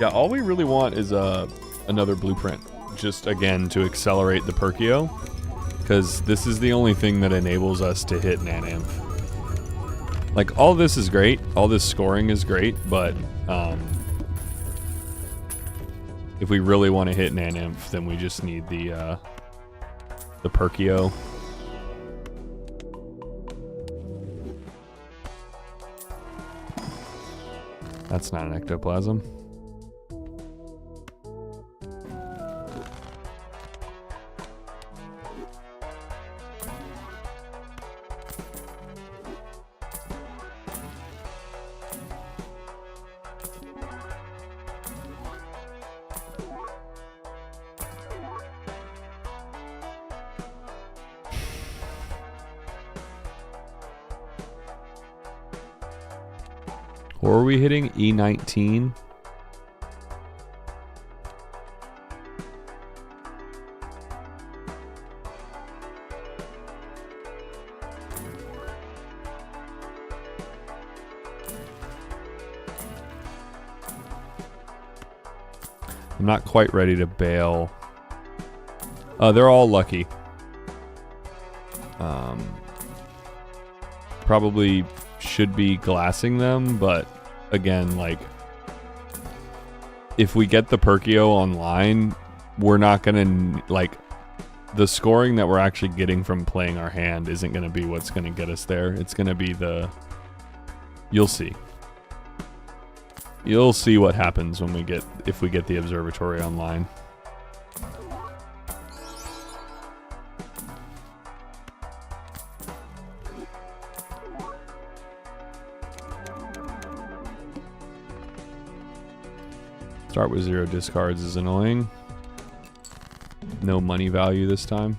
Yeah, all we really want is another blueprint. Just, again, to accelerate the Perkio. Because this is the only thing that enables us to hit naninf. Like, all this is great. All this scoring is great, but if we really want to hit naninf, then we just need the Perkio. That's not an ectoplasm. Or are we hitting E19? I'm not quite ready to bail. They're all lucky. Probably should be glassing them, but again, like, if we get the Perkio online, we're not gonna, like, the scoring that we're actually getting from playing our hand isn't gonna be what's gonna get us there. It's gonna be you'll see. You'll see what happens when if we get the observatory online. Start with 0 discards is annoying. No money value this time.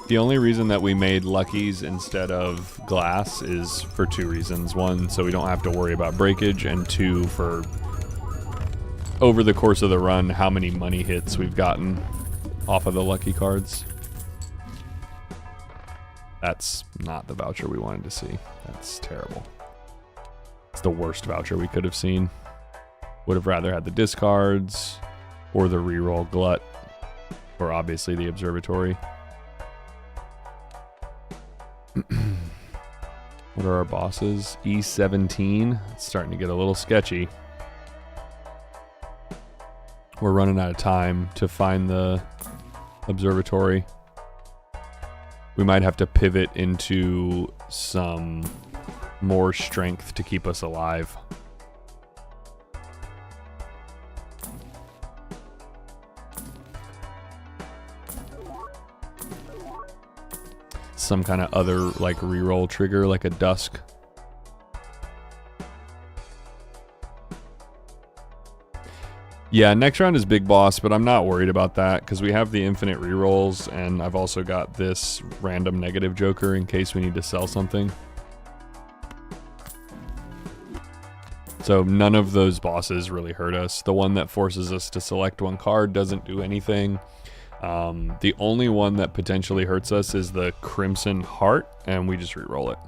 The only reason that we made luckies instead of glass is for 2 reasons. 1, so we don't have to worry about breakage, and 2, for over the course of the run, how many money hits we've gotten off of the lucky cards. That's not the voucher we wanted to see. That's terrible. It's the worst voucher we could have seen. Would have rather had the discards or the reroll glut, or obviously the observatory. What are our bosses? E17. It's starting to get a little sketchy. We're running out of time to find the observatory. We might have to pivot into some more strength to keep us alive. some kind of other like reroll trigger, like a dusk. Yeah, next round is big boss, but I'm not worried about that because we have the infinite rerolls, and I've also got this random negative joker in case we need to sell something. So none of those bosses really hurt us. The one that forces us to select one card doesn't do anything. The only one that potentially hurts us is the Crimson Heart, and we just reroll it.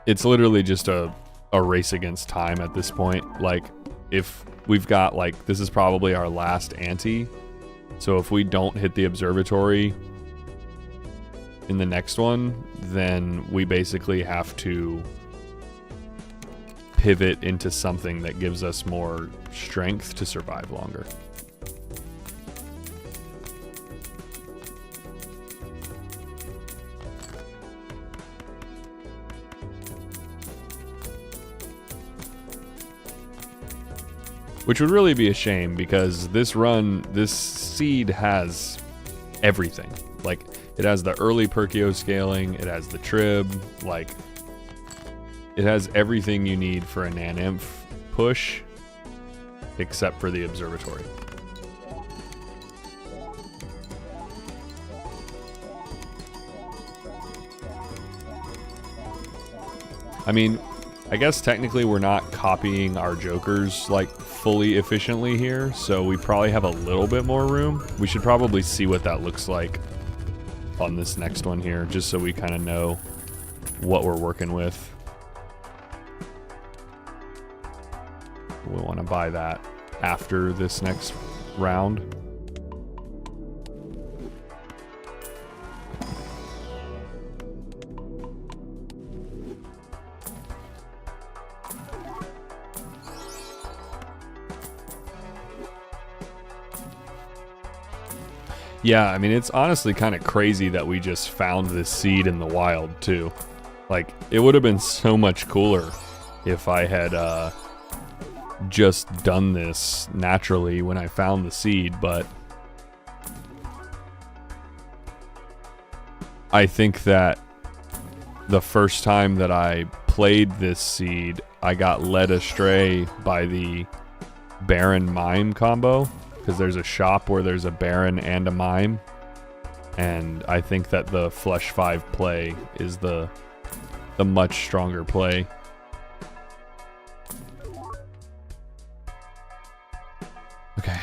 It's literally just a race against time at this point. Like, if we've got, like, this is probably our last ante. So if we don't hit the observatory in the next one, then we basically have to pivot into something that gives us more strength to survive longer. Which would really be a shame because this run, this seed has everything. Like, it has the early Perkio scaling, it has the trib, like, it has everything you need for a naninf push, except for the observatory. I mean, I guess technically we're not copying our jokers like fully efficiently here, so we probably have a little bit more room. We should probably see what that looks like on this next one here, just so we kind of know what we're working with. We want to buy that after this next round. Yeah, I mean, it's honestly kind of crazy that we just found this seed in the wild, too. Like, it would have been so much cooler if I had just done this naturally when I found the seed, but I think that the first time that I played this seed, I got led astray by the Baron Mime combo. Because there's a shop where there's a Baron and a Mime. And I think that the Flush 5 play is the much stronger play. Okay.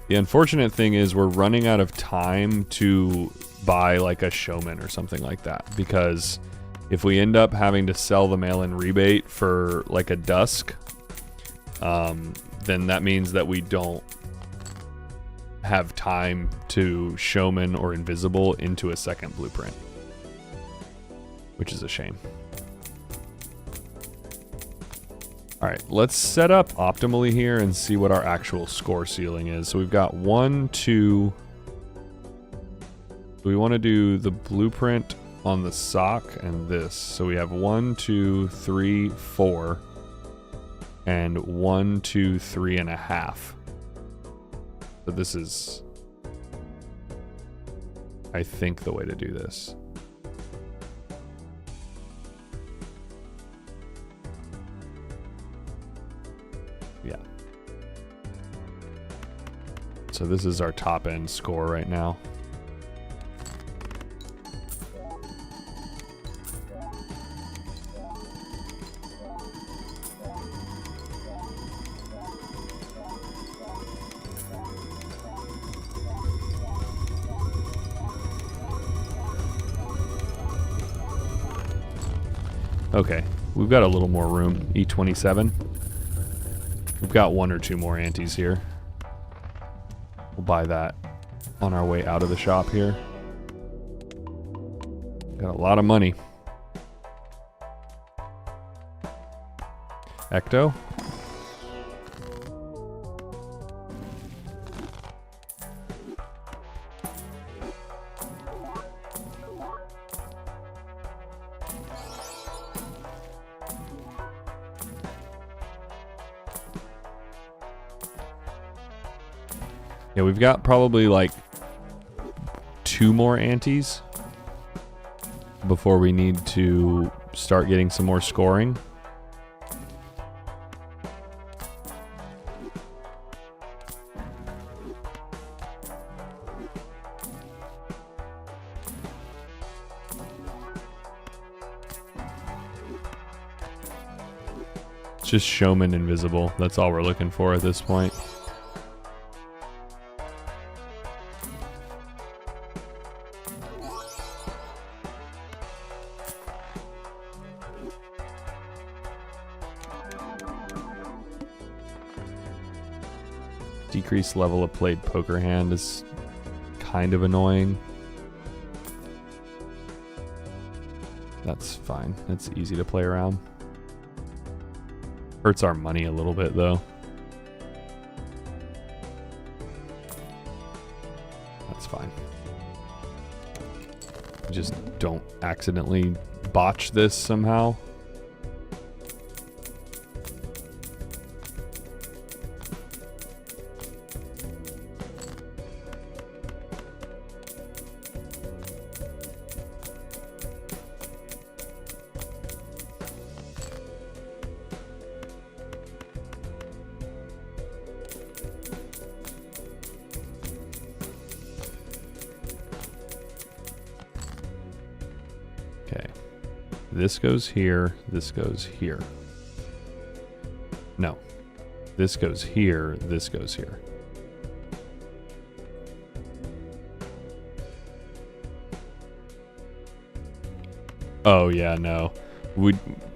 The unfortunate thing is we're running out of time to buy like a showman or something like that. Because if we end up having to sell the mail-in rebate for like a dusk, then that means that we don't have time to showman or invisible into a second blueprint, which is a shame. All right, let's set up optimally here and see what our actual score ceiling is. So we've got 1, 2. We want to do the blueprint on the sock and this. So we have 1, 2, 3, 4, and 1, 2, 3.5. So this is, I think, the way to do this. Yeah. So this is our top end score right now. Okay, we've got a little more room. E27. We've got 1 or 2 more antes here. We'll buy that on our way out of the shop here. Got a lot of money. Ecto. Yeah, we've got probably like 2 more antes before we need to start getting some more scoring. It's just showman invisible. That's all we're looking for at this point. Decreased level of played poker hand is kind of annoying. That's fine. That's easy to play around. Hurts our money a little bit though. That's fine. Just don't accidentally botch this somehow. Okay, this goes here, this goes here. No, this goes here, this goes here. Oh yeah, no.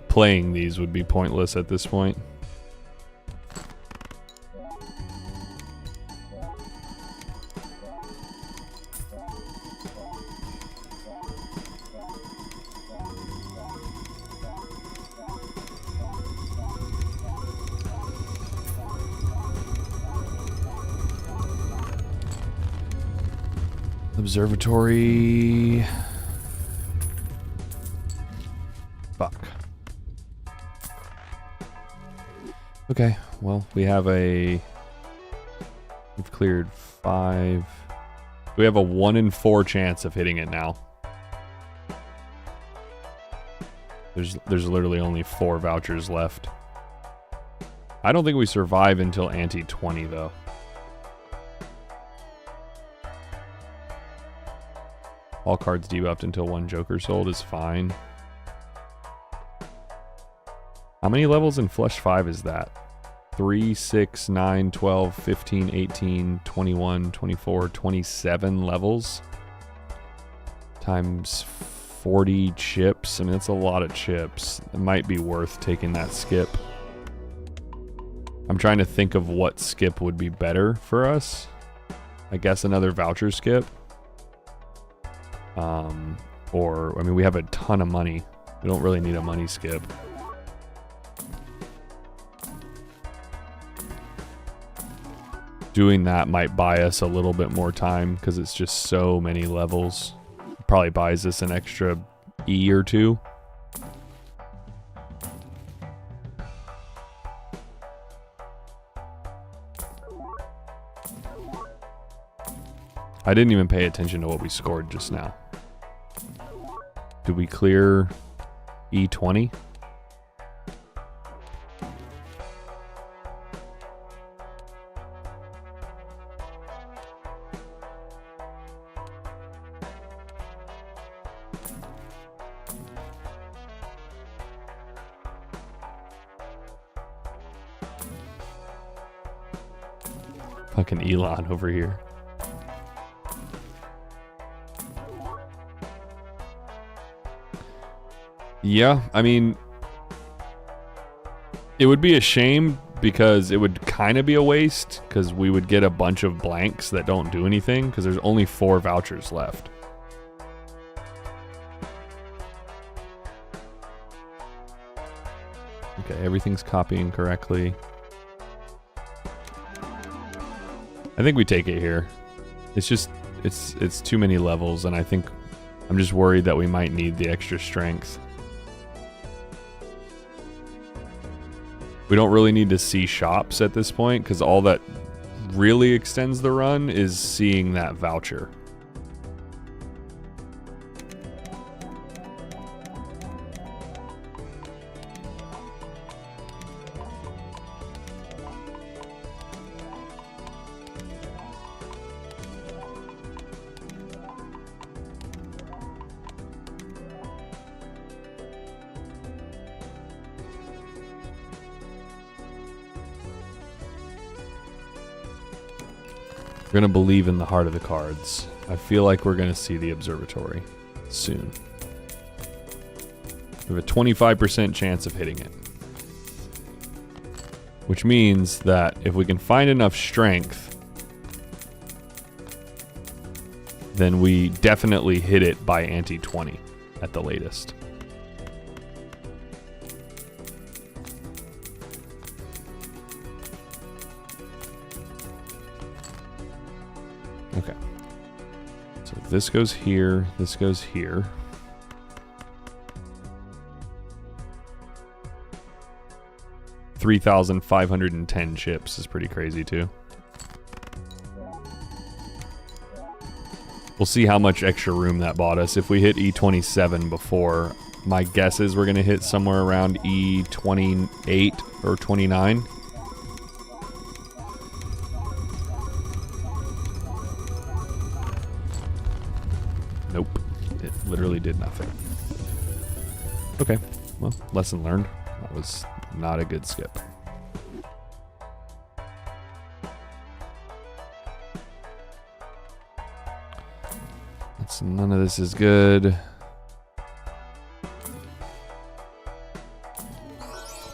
Playing these would be pointless at this point. Observatory. Fuck. Okay, well, we've cleared 5. We have a 1 in 4 chance of hitting it now. There's literally only 4 vouchers left. I don't think we survive until ante 20 though. All cards debuffed until 1 Joker sold is fine. How many levels in Flesh 5 is that? 3, 6, 9, 12, 15, 18, 21, 24, 27 levels? Times 40 chips. I mean, that's a lot of chips. It might be worth taking that skip. I'm trying to think of what skip would be better for us. I guess another voucher skip. Or, I mean, we have a ton of money. We don't really need a money skip. Doing that might buy us a little bit more time because it's just so many levels. Probably buys us an extra E or 2. I didn't even pay attention to what we scored just now. Did we clear E20? Fucking Elon over here. Yeah, I mean, it would be a shame because it would kind of be a waste because we would get a bunch of blanks that don't do anything because there's only 4 vouchers left. Okay, everything's copying correctly. I think we take it here. It's just, it's too many levels, and I think I'm just worried that we might need the extra strength. We don't really need to see shops at this point because all that really extends the run is seeing that voucher. We're going to believe in the heart of the cards. I feel like we're going to see the observatory soon. We have a 25% chance of hitting it. Which means that if we can find enough strength, then we definitely hit it by ante 20 at the latest. Okay. So this goes here, this goes here. $3,510 chips is pretty crazy too. We'll see how much extra room that bought us. If we hit E27 before, my guess is we're going to hit somewhere around E28 or 29. Nope. It literally did nothing. Okay. Well, lesson learned. That was not a good skip. None of this is good.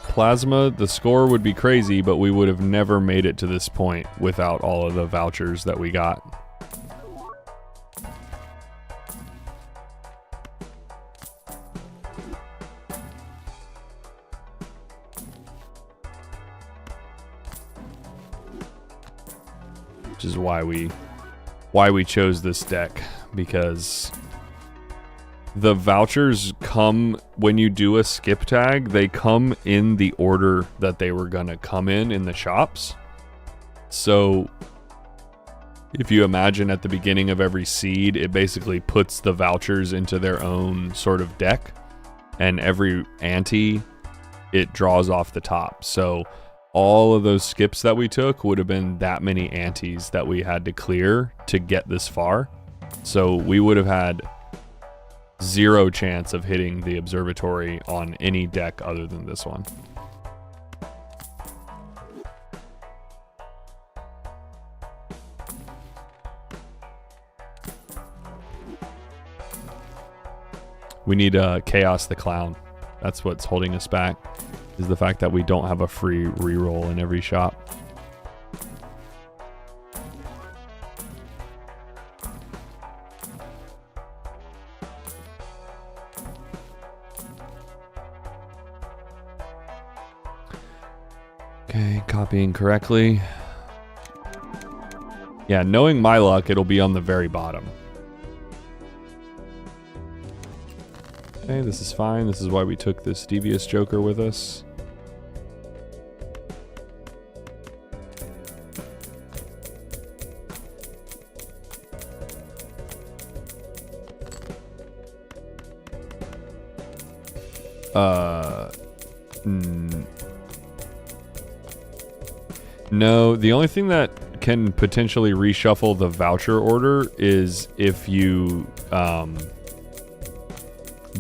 Plasma, the score would be crazy, but we would have never made it to this point without all of the vouchers that we got. Which is why we chose this deck. Because the vouchers come when you do a skip tag, they come in the order that they were gonna come in the shops. So if you imagine at the beginning of every seed, it basically puts the vouchers into their own sort of deck, and every ante it draws off the top. So all of those skips that we took would have been that many antes that we had to clear to get this far. So we would have had zero chance of hitting the observatory on any deck other than this one. We need Chaos the Clown. That's what's holding us back, is the fact that we don't have a free reroll in every shop. Okay, copying correctly. Yeah, knowing my luck, it'll be on the very bottom. Okay, this is fine. This is why we took this Devious Joker with us. No, the only thing that can potentially reshuffle the voucher order is if you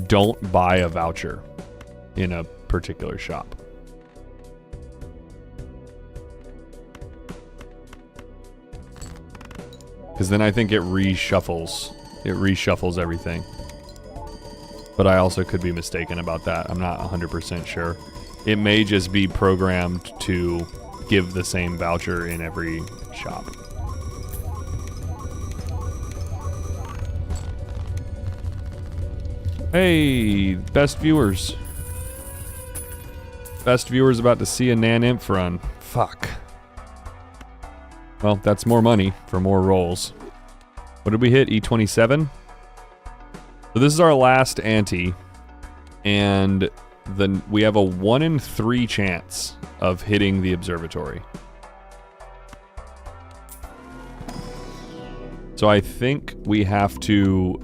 don't buy a voucher in a particular shop. Because then I think it reshuffles. It reshuffles everything. But I also could be mistaken about that. I'm not 100% sure. It may just be programmed to give the same voucher in every shop. Hey, best viewers. Best viewers about to see a naninf run. Fuck. Well, that's more money for more rolls. What did we hit? E27? So this is our last ante, and we have a 1 in 3 chance of hitting the observatory. So I think we have to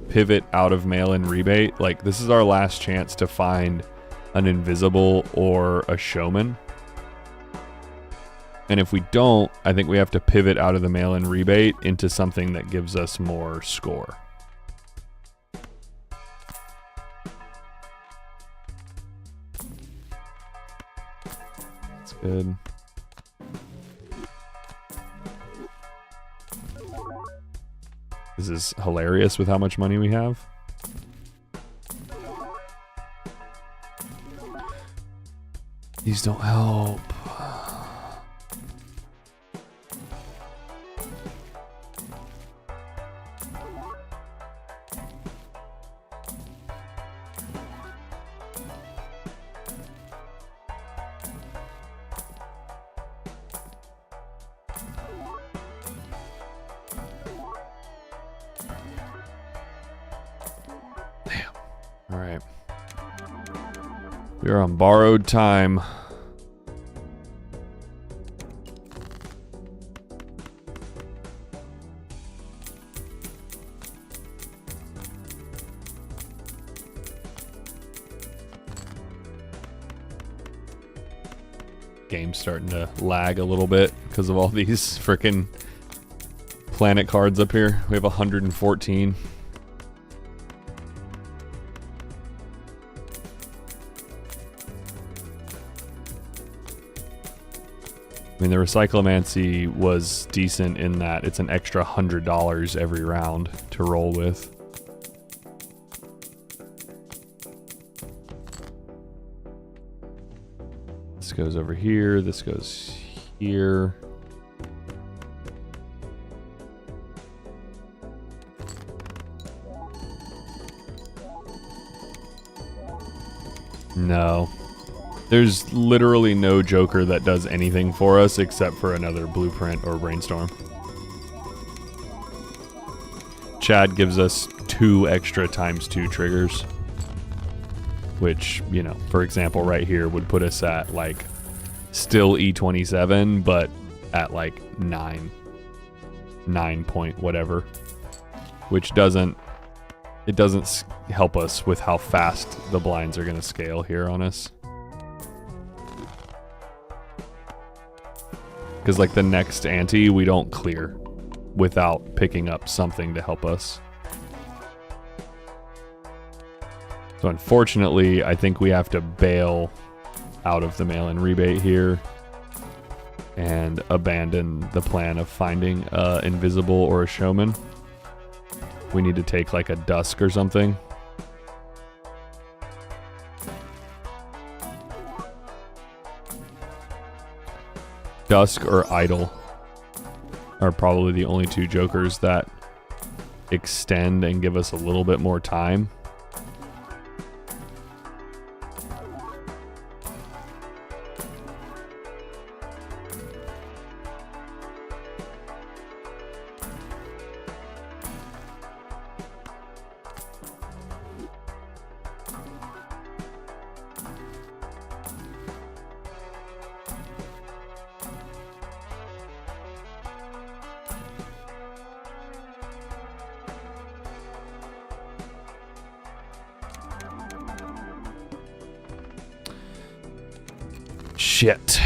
pivot out of mail-in rebate. Like, this is our last chance to find an invisible or a showman. And if we don't, I think we have to pivot out of the mail-in rebate into something that gives us more score. That's good. This is hilarious with how much money we have. These don't help. All right. We are on borrowed time. Game's starting to lag a little bit because of all these frickin' planet cards up here. We have 114. I mean, the Recyclomancy was decent in that it's an extra $100 every round to roll with. This goes over here, this goes here. No. There's literally no Joker that does anything for us except for another Blueprint or Brainstorm. Chad gives us 2 extra ×2 triggers. Which, you know, for example, right here would put us at, like, still E27, but at, like, 9 point whatever. Which doesn't help us with how fast the blinds are going to scale here on us. Because, like, the next ante, we don't clear without picking up something to help us. So, unfortunately, I think we have to bail out of the mail-in rebate here and abandon the plan of finding invisible or a showman. We need to take, like, a dusk or something. Dusk or Idol are probably the only 2 Jokers that extend and give us a little bit more time. Shit.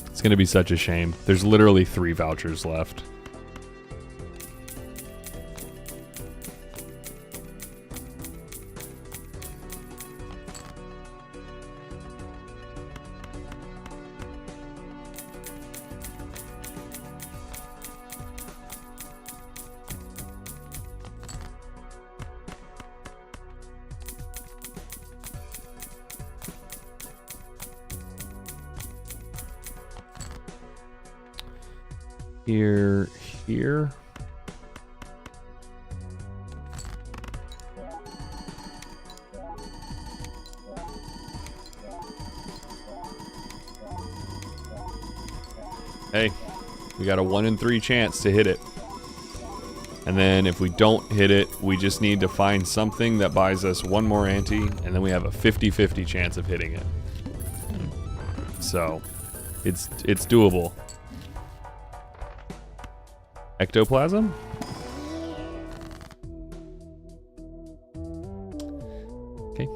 It's gonna be such a shame. There's literally 3 vouchers left. Here. Hey, we got a 1 in 3 chance to hit it. And then if we don't hit it, we just need to find something that buys us 1 more ante, and then we have a 50-50 chance of hitting it. So it's doable. Ectoplasm? Okay.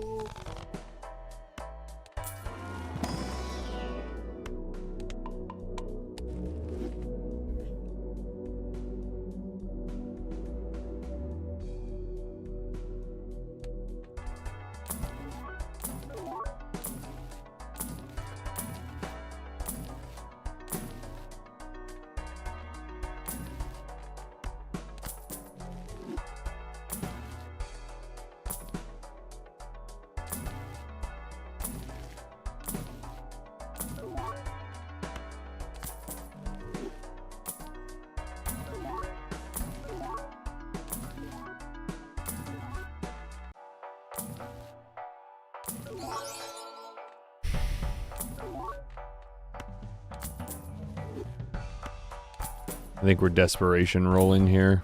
I think we're desperation rolling here.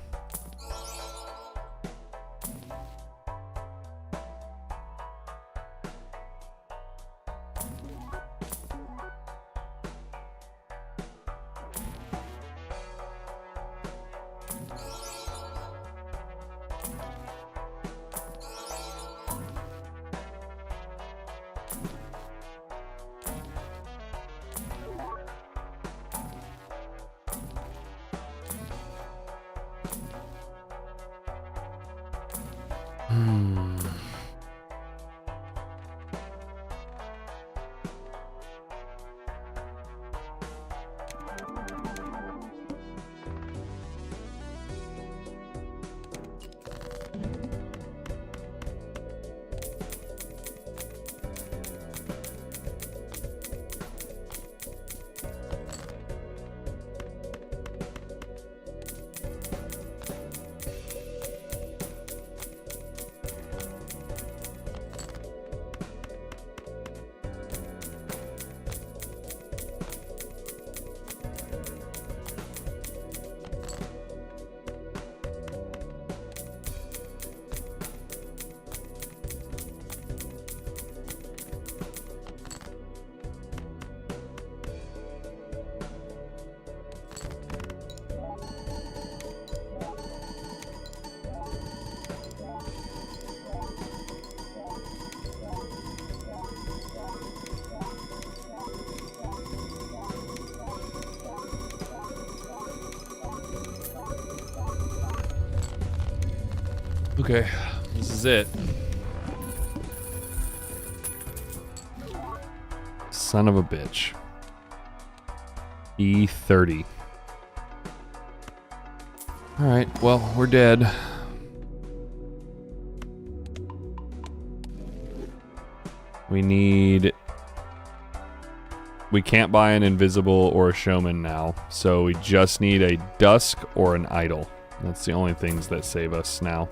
Okay, this is it. Son of a bitch. E30. Alright, well, we're dead. We can't buy an invisible or a showman now, so we just need a dusk or an idol. That's the only things that save us now.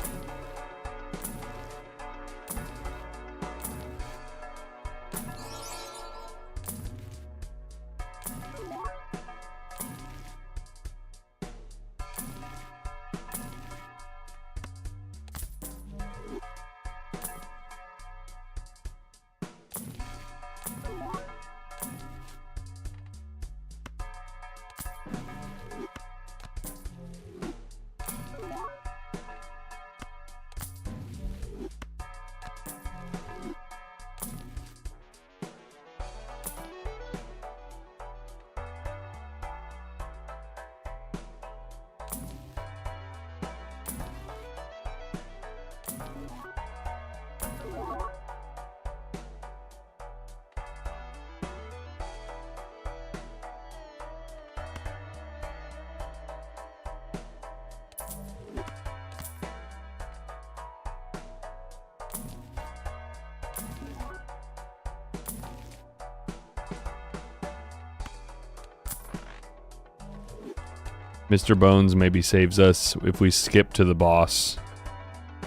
Mr. Bones maybe saves us if we skip to the boss.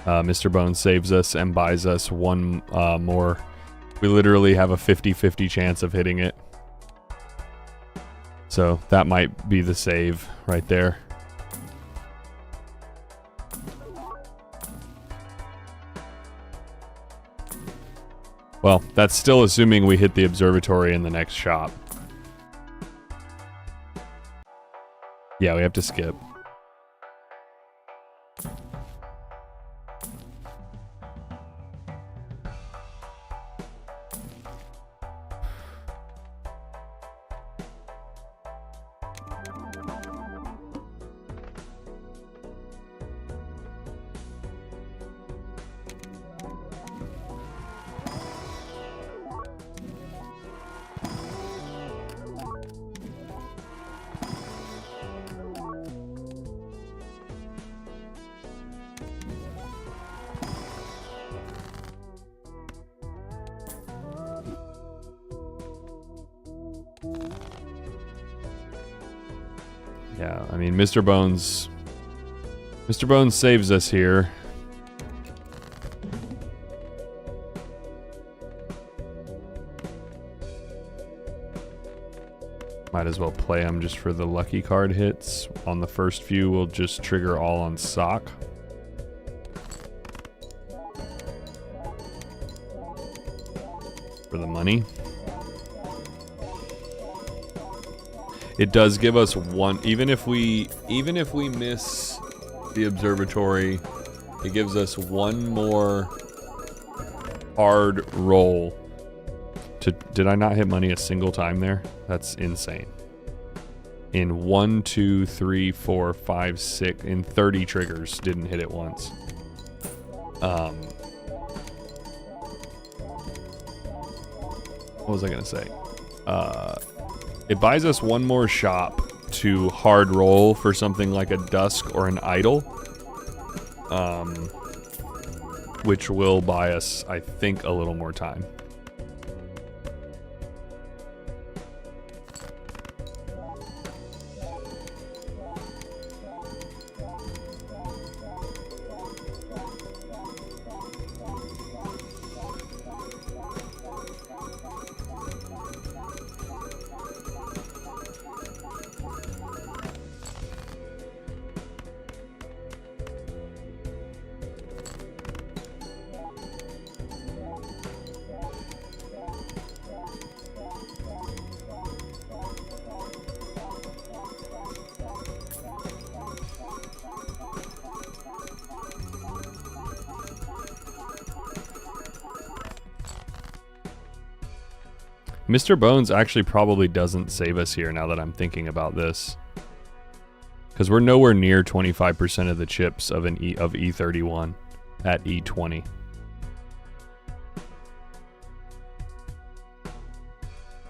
Mr. Bones saves us and buys us one more. We literally have a 50-50 chance of hitting it. So that might be the save right there. Well, that's still assuming we hit the observatory in the next shop. Yeah, we have to skip. Yeah, I mean, Mr. Bones saves us here. Might as well play him just for the lucky card hits. On the first few, we'll just trigger all on sock. For the money. It does give us one, even if we miss the observatory, it gives us one more hard roll. Did I not hit money a single time there? That's insane. In 1, 2, 3, 4, 5, 6, in 30 triggers, didn't hit it once. What was I gonna say? It buys us one more shop to hard roll for something like a dusk or an idol. Which will buy us, I think, a little more time. Mr. Bones actually probably doesn't save us here now that I'm thinking about this. Because we're nowhere near 25% of the chips of E31 at E20.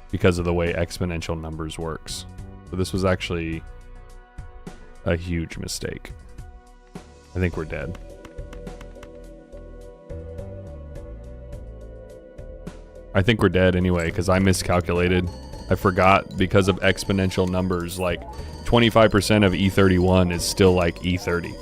Because of the way exponential numbers works. So this was actually a huge mistake. I think we're dead. I think we're dead anyway, because I miscalculated. I forgot because of exponential numbers, like 25% of E31 is still like E30.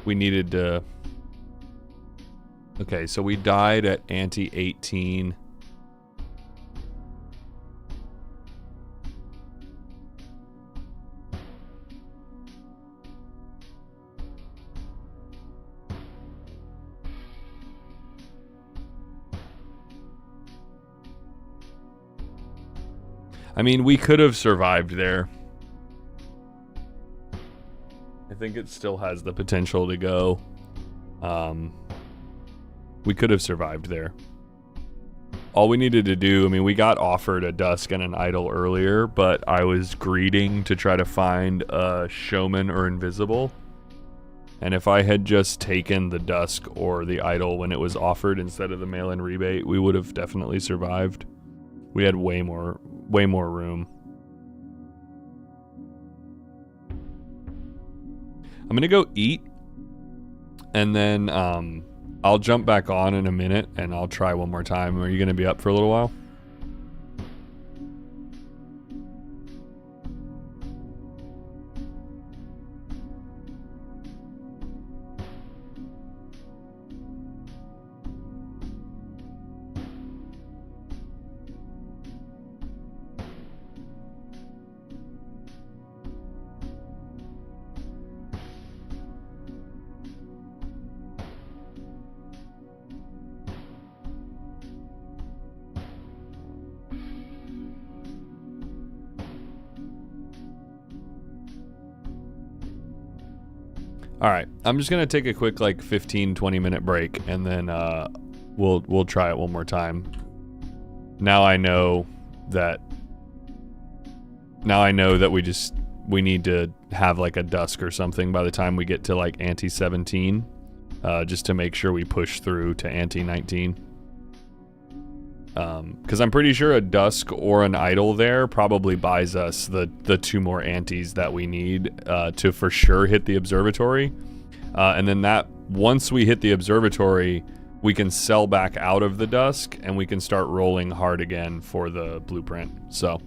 We needed to... Okay, so we died at ante 18. I mean, we could have survived there. I think it still has the potential to go. We could have survived there. All we needed to do, I mean, we got offered a dusk and an idol earlier, but I was greeding to try to find a showman or invisible. And if I had just taken the dusk or the idol when it was offered instead of the mail-in rebate, we would have definitely survived. We had way more room. I'm gonna go eat, and then I'll jump back on in a minute, and I'll try one more time. Are you gonna be up for a little while? All right, I'm just gonna take a quick like 15-20 minute break, and then we'll try it one more time. Now I know that we need to have like a dusk or something by the time we get to like ante 17, just to make sure we push through to ante 19. Because I'm pretty sure a dusk or an idle there probably buys us the 2 more antes that we need to for sure hit the observatory. And then that once we hit the observatory, we can sell back out of the dusk and we can start rolling hard again for the blueprint. So